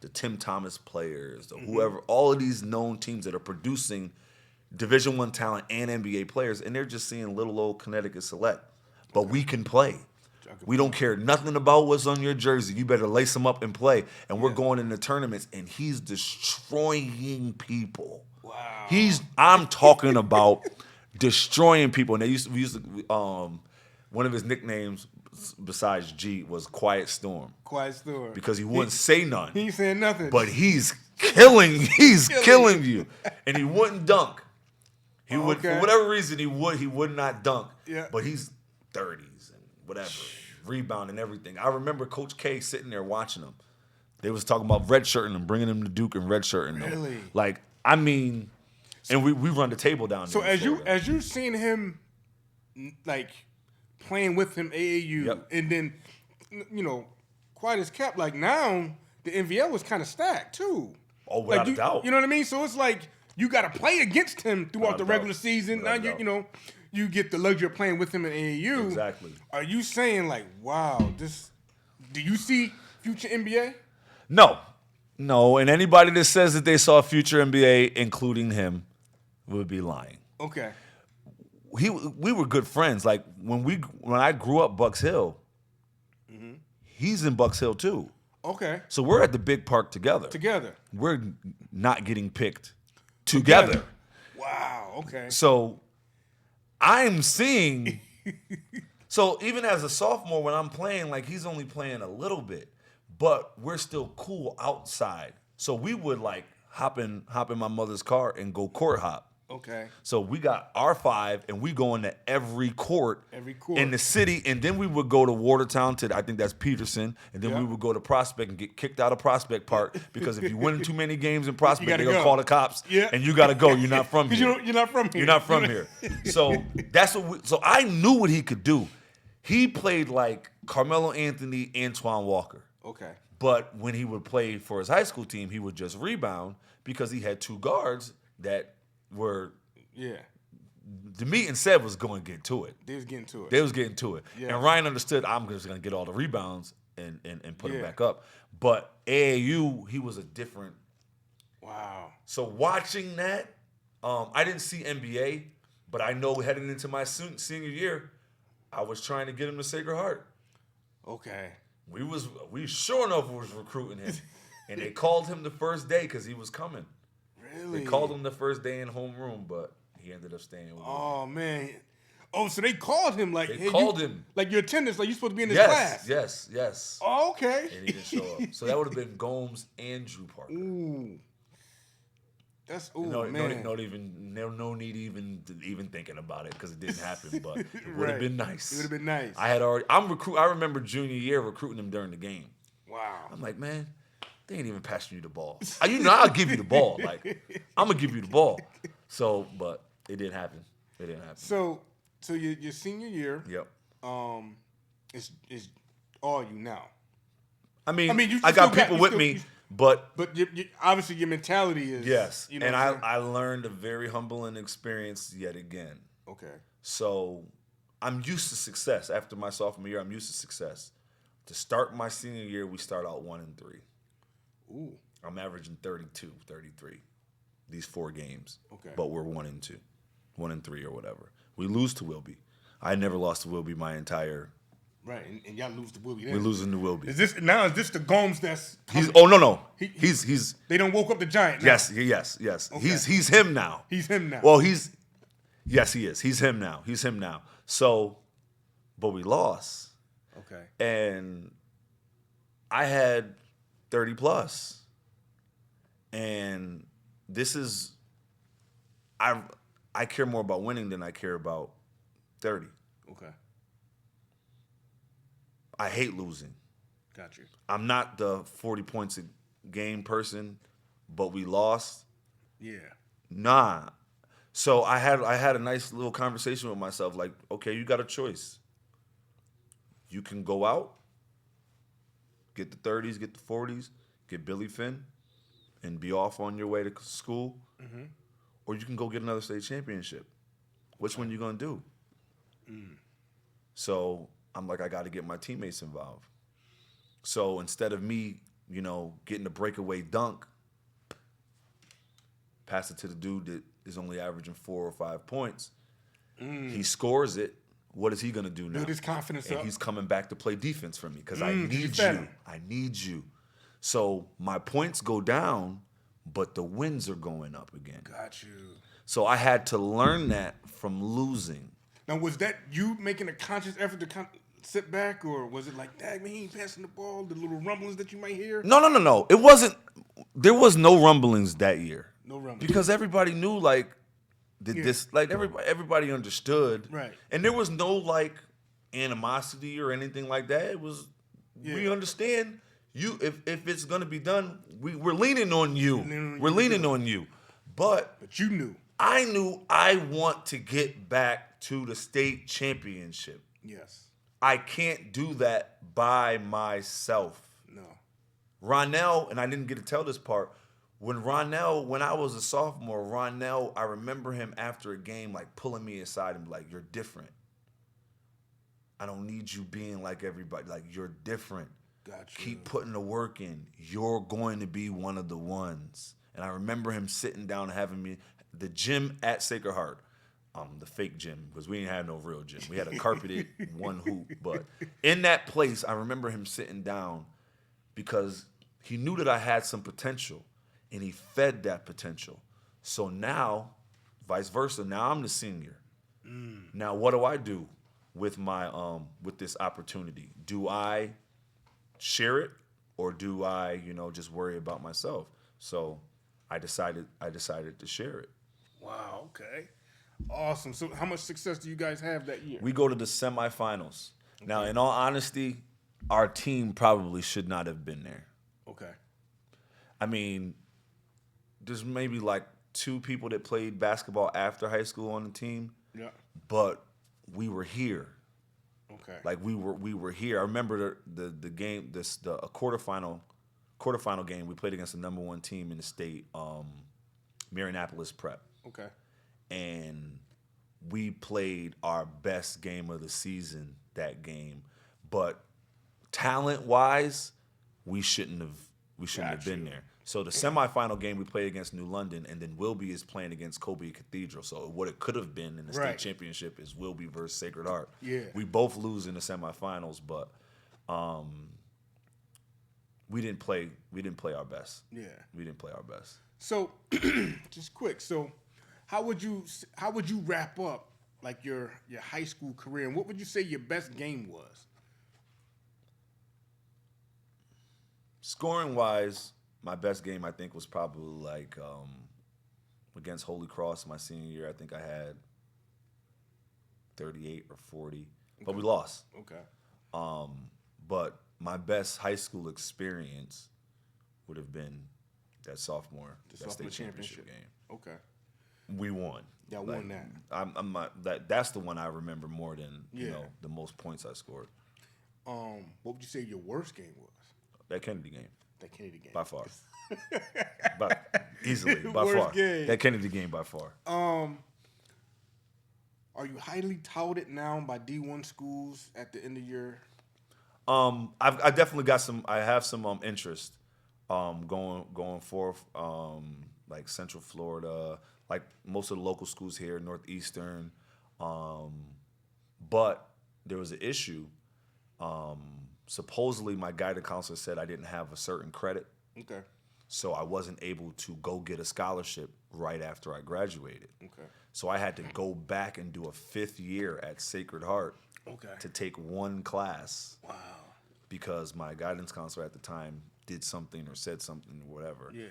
the Tim Thomas players, whoever. All of these known teams that are producing Division I talent and NBA players, and they're just seeing little old Connecticut Select. But we can play. We don't care nothing about what's on your jersey. You better lace them up and play. And we're going into tournaments, and he's destroying people. Wow. I'm talking about destroying people. And we used to one of his nicknames besides G was Quiet Storm. Quiet Storm. Because he wouldn't say none. He ain't saying nothing. But he's killing you. And he wouldn't dunk. He would, for whatever reason, he would not dunk. Yeah. But he's 30s and whatever. Rebound and everything. I remember Coach K sitting there watching him. They was talking about redshirting him, bringing him to Duke and redshirting him. Really? And we run the table down there. So as you seen him, like playing with him AAU, yep. and then quite as kept. Like now, the NVL was kind of stacked too. Oh, without a doubt. You know what I mean? So it's like you got to play against him throughout the regular season. Now you get the luxury of playing with him in AAU. Exactly. Are you saying like, wow, do you see future NBA? No, and anybody that says that they saw a future NBA, including him, would be lying. Okay. We were good friends. Like when I grew up Bucks Hill, he's in Bucks Hill too. Okay. So we're at the big park together. We're not getting picked together. Wow. Okay. So I'm seeing. So even as a sophomore, when I'm playing, like he's only playing a little bit, but we're still cool outside. So we would like hop in my mother's car and go court hop. Okay. So we got R5 and we go into every court in the city, and then we would go to Watertown I think that's Peterson, and then we would go to Prospect and get kicked out of Prospect Park because if you win too many games in Prospect, they're gonna call the cops, and you gotta go. You're not from here. You're not from here. You're not from here. So that's what. So I knew what he could do. He played like Carmelo Anthony, Antoine Walker. Okay. But when he would play for his high school team, he would just rebound because he had two guards that were Demit and Seb was going to get to it. They was getting to it. Yeah. And Ryan understood I'm just going to get all the rebounds and put it back up. But AAU, he was a different. Wow. So watching that, I didn't see NBA, but I know heading into my senior year, I was trying to get him to Sacred Heart. Okay. We sure enough was recruiting him. And they called him the first day because he was coming. Really? They called him the first day in homeroom, but he ended up staying with Oh, man. Oh, so they called him like... They called him. Like your attendance, like you're supposed to be in his class. Yes. Oh, okay. And he didn't show up. So that would have been Gomes and Drew Parker. Ooh. That's, man. No need even thinking about it because it didn't happen, but it would have been nice. It would have been nice. I remember junior year recruiting him during the game. Wow. I'm like, man, they ain't even passing you the ball. I'll give you the ball. Like, I'm going to give you the ball. So, but it didn't happen. So your senior year, yep. Is all you now. I got people with me, but obviously your mentality is yes. And I learned a very humbling experience yet again. Okay. So I'm used to success. After my sophomore year, I'm used to success. To start my senior year, we start out 1-3. Ooh. I'm averaging 32, 33. these 4 games. Okay. But we're 1-2, 1-3 or whatever. We lose to Wilby. I never lost to Wilby my entire. Right, and y'all lose to Wilby. We're losing to Wilby. Is this the Gomes that's? No. He's. They don't woke up the giant. Now. Yes. Okay. He's him now. He's him now. Well, yes, he is. He's him now. So, but we lost. Okay. And I had 30 plus. And this is, I care more about winning than I care about 30. Okay. I hate losing. Got you. I'm not the 40 points a game person, but we lost. Yeah. Nah. So I had a nice little conversation with myself, like, okay, you got a choice. You can go out, get the 30s, get the 40s, get Billy Finn, and be off on your way to school, or you can go get another state championship. Which one you gonna do? So I'm like, I got to get my teammates involved. So instead of me, getting a breakaway dunk, pass it to the dude that is only averaging 4 or 5 points. He scores it. What is he gonna do now? Build his confidence and up. he's coming back to play defense for me because I need fed you. him. I need you. So my points go down, but the wins are going up again. Got you. So I had to learn that from losing. Now, was that you making a conscious effort to sit back, or was it like, dang, man, he ain't passing the ball, the little rumblings that you might hear? No. It wasn't. There was no rumblings that year. No rumblings. Because everybody knew, everybody understood. Right. And there was no, animosity or anything like that. It was, we understand you. If it's going to be done, we're leaning on you. We're leaning on you. But you knew. I knew I want to get back to the state championship. Yes. I can't do that by myself. No. Ronell, and I didn't get to tell this part, when I was a sophomore, Ronell, I remember him after a game pulling me aside and be like, you're different. I don't need you being like everybody. You're different. Gotcha. Keep putting the work in. You're going to be one of the ones. And I remember him sitting down and having me, the gym at Sacred Heart, the fake gym, because we didn't have no real gym. We had a carpeted one hoop. But in that place, I remember him sitting down because he knew that I had some potential, and he fed that potential. So now, vice versa, now I'm the senior. Now what do I do with my with this opportunity? Do I share it, or do I, just worry about myself? So I decided to share it. Wow, okay. Awesome. So how much success do you guys have that year? We go to the semifinals. Okay. Now, in all honesty, our team probably should not have been there. Okay. I mean, there's maybe 2 people that played basketball after high school on the team. Yeah. But we were here. Okay. We were here. I remember the game, a quarterfinal game. We played against the number 1 team in the state, Marianapolis Prep. Okay. And we played our best game of the season that game, but talent-wise, we shouldn't have been there. So the semifinal game we played against New London, and then Wilby is playing against Kobe Cathedral. So what it could have been in the state championship is Wilby versus Sacred Heart. Yeah. We both lose in the semifinals, but we didn't play our best. Yeah. We didn't play our best. So just quick, how would you wrap up your high school career, and what would you say your best game was? Scoring wise, my best game I think was probably against Holy Cross my senior year. I think I had 38 or 40, but we lost. Okay. But my best high school experience would have been that sophomore state championship game. Okay. We won. Y'all won that. I'm not, that's the one I remember more than the most points I scored. What would you say your worst game was? That Kennedy game. That Kennedy game. By far. Easily. By Worst far. game. That Kennedy game by far. Are you highly touted now by D1 schools at the end of your? I definitely got some. I have some interest going forth. like Central Florida, like most of the local schools here, Northeastern. But there was an issue. Supposedly, my guidance counselor said I didn't have a certain credit. Okay. So I wasn't able to go get a scholarship right after I graduated. Okay. So I had to go back and do a 5th year at Sacred Heart to take one class. Wow. Because my guidance counselor at the time did something or said something or whatever. Yeah.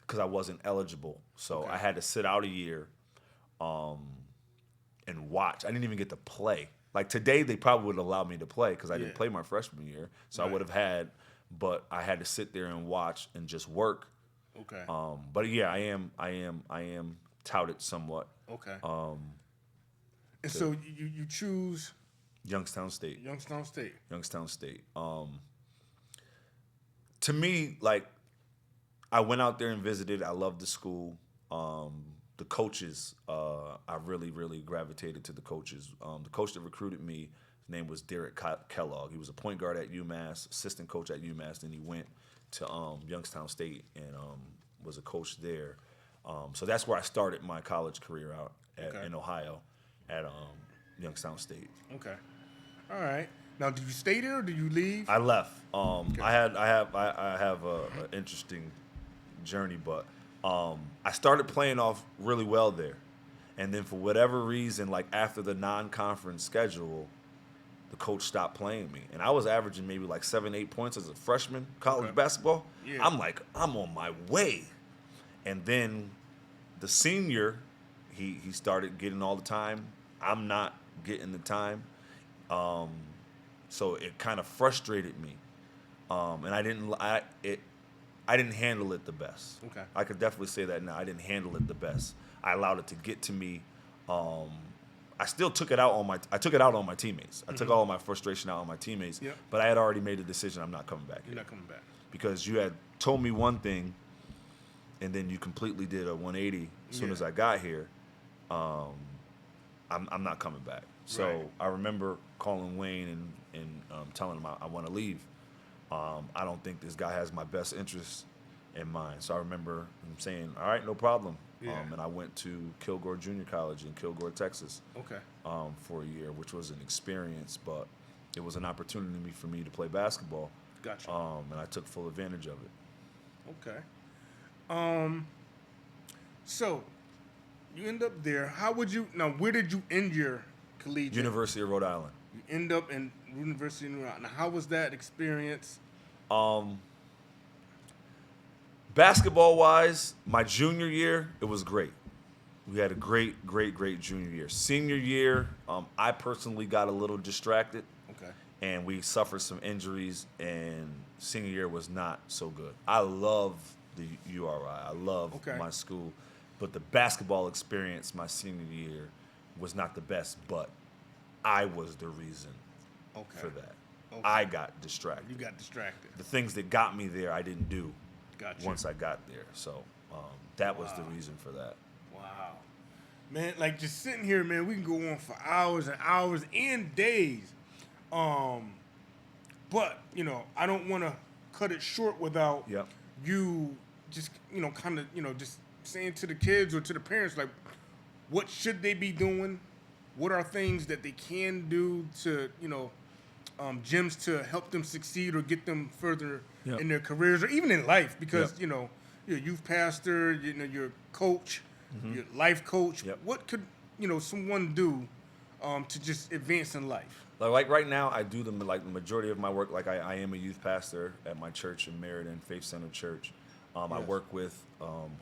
Because I wasn't eligible. So I had to sit out a year and watch. I didn't even get to play. Like today, they probably would allow me to play because I didn't play my freshman year. So I would have had, but I had to sit there and watch and just work. Okay. But yeah, I am touted somewhat. Okay. And so you choose Youngstown State. Youngstown State. Youngstown State. To me, like, I went out there and visited. I loved the school. The coaches, I really, really gravitated to the coaches. The coach that recruited me, his name was Derek Kellogg. He was a point guard at UMass, assistant coach at UMass. Then he went to Youngstown State and was a coach there. So that's where I started my college career out in Ohio at Youngstown State. Okay. All right. Now, did you stay there or did you leave? I left. I have a interesting journey, but I started playing off really well there, and then for whatever reason, like after the non-conference schedule, the coach stopped playing me, and I was averaging maybe like 7-8 points as a freshman college basketball. Yeah. I'm like, I'm on my way, and then the senior, he started getting all the time. I'm not getting the time. So it kind of frustrated me, and I didn't handle it the best. Okay. I could definitely say that now. I didn't handle it the best. I allowed it to get to me. I still took it out on my teammates. I took all of my frustration out on my teammates. Yep. But I had already made a decision. I'm not coming back here. You're not coming back. Because you had told me one thing, and then you completely did a 180 as soon as I got here. I'm not coming back. So I remember calling Wayne and telling him I want to leave. I don't think this guy has my best interests in mind. So I remember him saying, all right, no problem. Yeah. And I went to Kilgore Junior College in Kilgore, Texas for a year, which was an experience, but it was an opportunity for me to play basketball. Gotcha. And I took full advantage of it. Okay. So you end up there. Where did you end your collegiate? University of Rhode Island. You end up in University of Rhode Island. Now, how was that experience? Basketball-wise, my junior year, it was great. We had a great junior year. Senior year, I personally got a little distracted. Okay. And we suffered some injuries, and senior year was not so good. I love the URI. I love my school. But the basketball experience my senior year was not the best, but I was the reason for that. Okay. I got distracted. You got distracted. The things that got me there, I didn't do once I got there. So that was the reason for that. Wow. Man, like just sitting here, man, we can go on for hours and hours and days. But, I don't want to cut it short without you just, kind of, just saying to the kids or to the parents, like, what should they be doing? What are things that they can do to, gyms to help them succeed or get them further in their careers or even in life? Because, you're a youth pastor, you're a coach, you're a life coach. What could, someone do to just advance in life? Like right now, I do the majority of my work. Like I am a youth pastor at my church in Meriden, Faith Center Church. I work with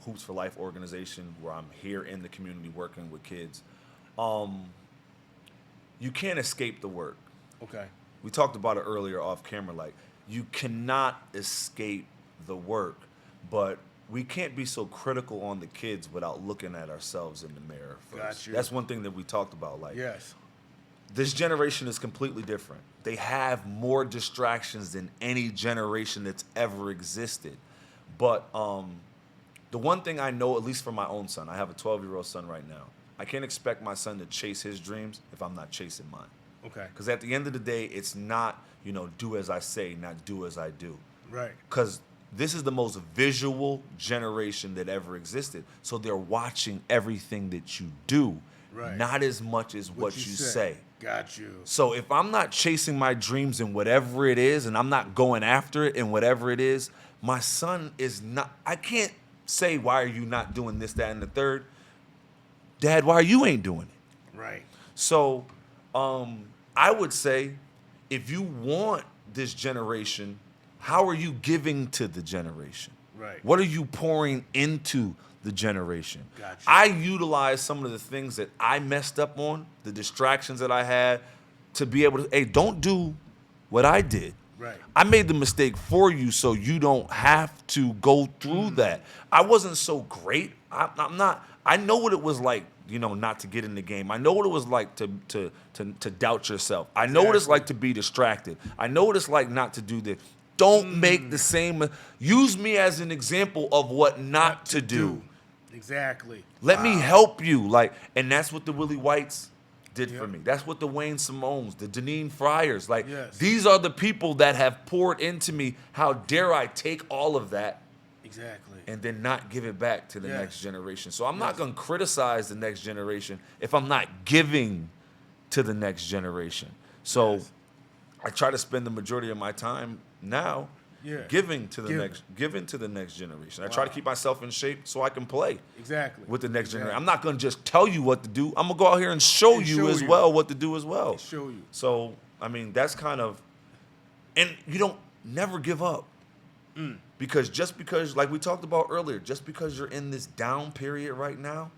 Hoops for Life organization where I'm here in the community working with kids. You can't escape the work. Okay. We talked about it earlier off camera. Like, you cannot escape the work, but we can't be so critical on the kids without looking at ourselves in the mirror first. Got you. That's one thing that we talked about. Like, yes. This generation is completely different. They have more distractions than any generation that's ever existed. But the one thing I know, at least for my own son, I have a 12-year-old son right now. I can't expect my son to chase his dreams if I'm not chasing mine. Okay. Because at the end of the day, it's not, do as I say, not do as I do. Right. Because this is the most visual generation that ever existed. So they're watching everything that you do, Right. not as much as what you say. Got you. So if I'm not chasing my dreams in whatever it is, and I'm not going after it in whatever it is, my son is not. I can't say, why are you not doing this, that, and the third? Dad, why you ain't doing it? Right. So I would say, if you want this generation, how are you giving to the generation? Right. What are you pouring into the generation? Gotcha. I utilize some of the things that I messed up on, the distractions that I had, to be able to, hey, don't do what I did. Right. I made the mistake for you so you don't have to go through that. I wasn't so great. I'm not. I know what it was like, not to get in the game. I know what it was like to doubt yourself. I know what it's like to be distracted. I know what it's like not to do this. Don't make the same. Use me as an example of what not to do. Exactly. Let me help you. And that's what the Willie Whites did for me. That's what the Wayne Simones, the Deneen Fryers, these are the people that have poured into me. How dare I take all of that Exactly. and then not give it back to the next generation? So I'm not going to criticize the next generation if I'm not giving to the next generation. So I try to spend the majority of my time now giving to the next generation. I try to keep myself in shape so I can play with the next generation. I'm not going to just tell you what to do. I'm going to go out here and show you as well what to do as well. Show you. So, I mean, that's kind of, and you don't never give up. Because just because, like we talked about earlier, just because you're in this down period right now,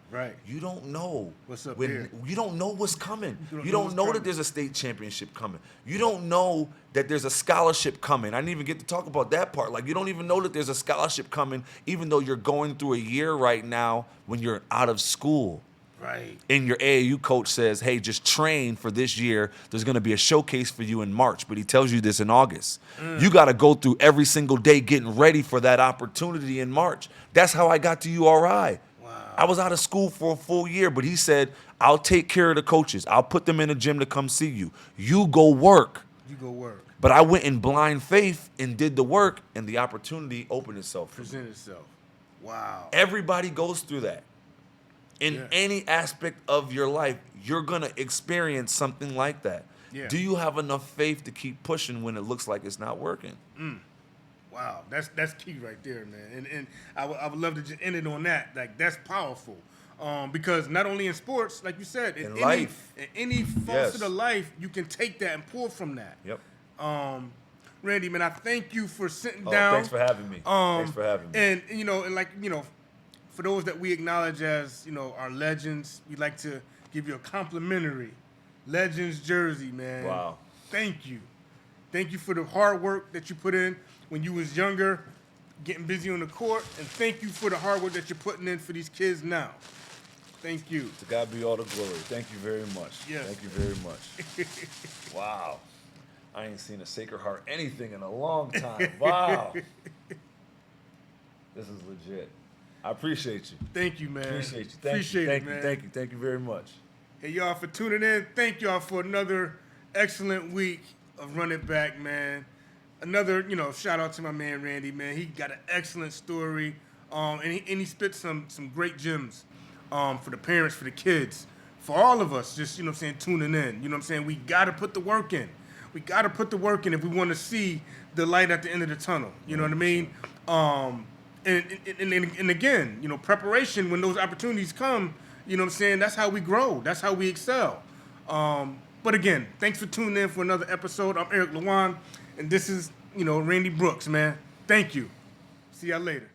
you don't know what's up here. You don't know what's coming. You don't know that there's a state championship coming. You don't know that there's a scholarship coming. I didn't even get to talk about that part. You don't even know that there's a scholarship coming, even though you're going through a year right now when you're out of school. Right. And your AAU coach says, hey, just train for this year. There's going to be a showcase for you in March, but he tells you this in August. You got to go through every single day getting ready for that opportunity in March. That's how I got to URI. Wow. I was out of school for a full year, but he said, I'll take care of the coaches. I'll put them in the gym to come see you. You go work. You go work. But I went in blind faith and did the work, and the opportunity opened itself. Present itself. Wow. Everybody goes through that. In any aspect of your life, you're going to experience something like that. Yeah. Do you have enough faith to keep pushing when it looks like it's not working? Wow, that's key right there, man. And I would love to just end it on that. That's powerful. Because not only in sports, like you said, in life, in any facet of life, you can take that and pull from that. Yep. Randy, man, I thank you for sitting down. Thanks for having me. Thanks for having me. And for those that we acknowledge as, our legends, we'd like to give you a complimentary Legends jersey, man. Wow. Thank you. Thank you for the hard work that you put in when you was younger, getting busy on the court, and thank you for the hard work that you're putting in for these kids now. Thank you. To God be all the glory. Thank you very much. Yes. Thank you very much. Wow. I ain't seen a Sacred Heart anything in a long time. Wow. This is legit. I appreciate you. Thank you, man. Appreciate you. Thank you very much. Hey, y'all, for tuning in. Thank y'all for another excellent week of Run It Back, man. Another, shout out to my man Randy, man. He got an excellent story, and he spit some great gems for the parents, for the kids, for all of us. Just tuning in. We got to put the work in. We got to put the work in if we want to see the light at the end of the tunnel. You know what I mean? And again, preparation when those opportunities come, that's how we grow. That's how we excel. But again, thanks for tuning in for another episode. I'm Eric Lewan, and this is, Randy Brooks, man. Thank you. See y'all later.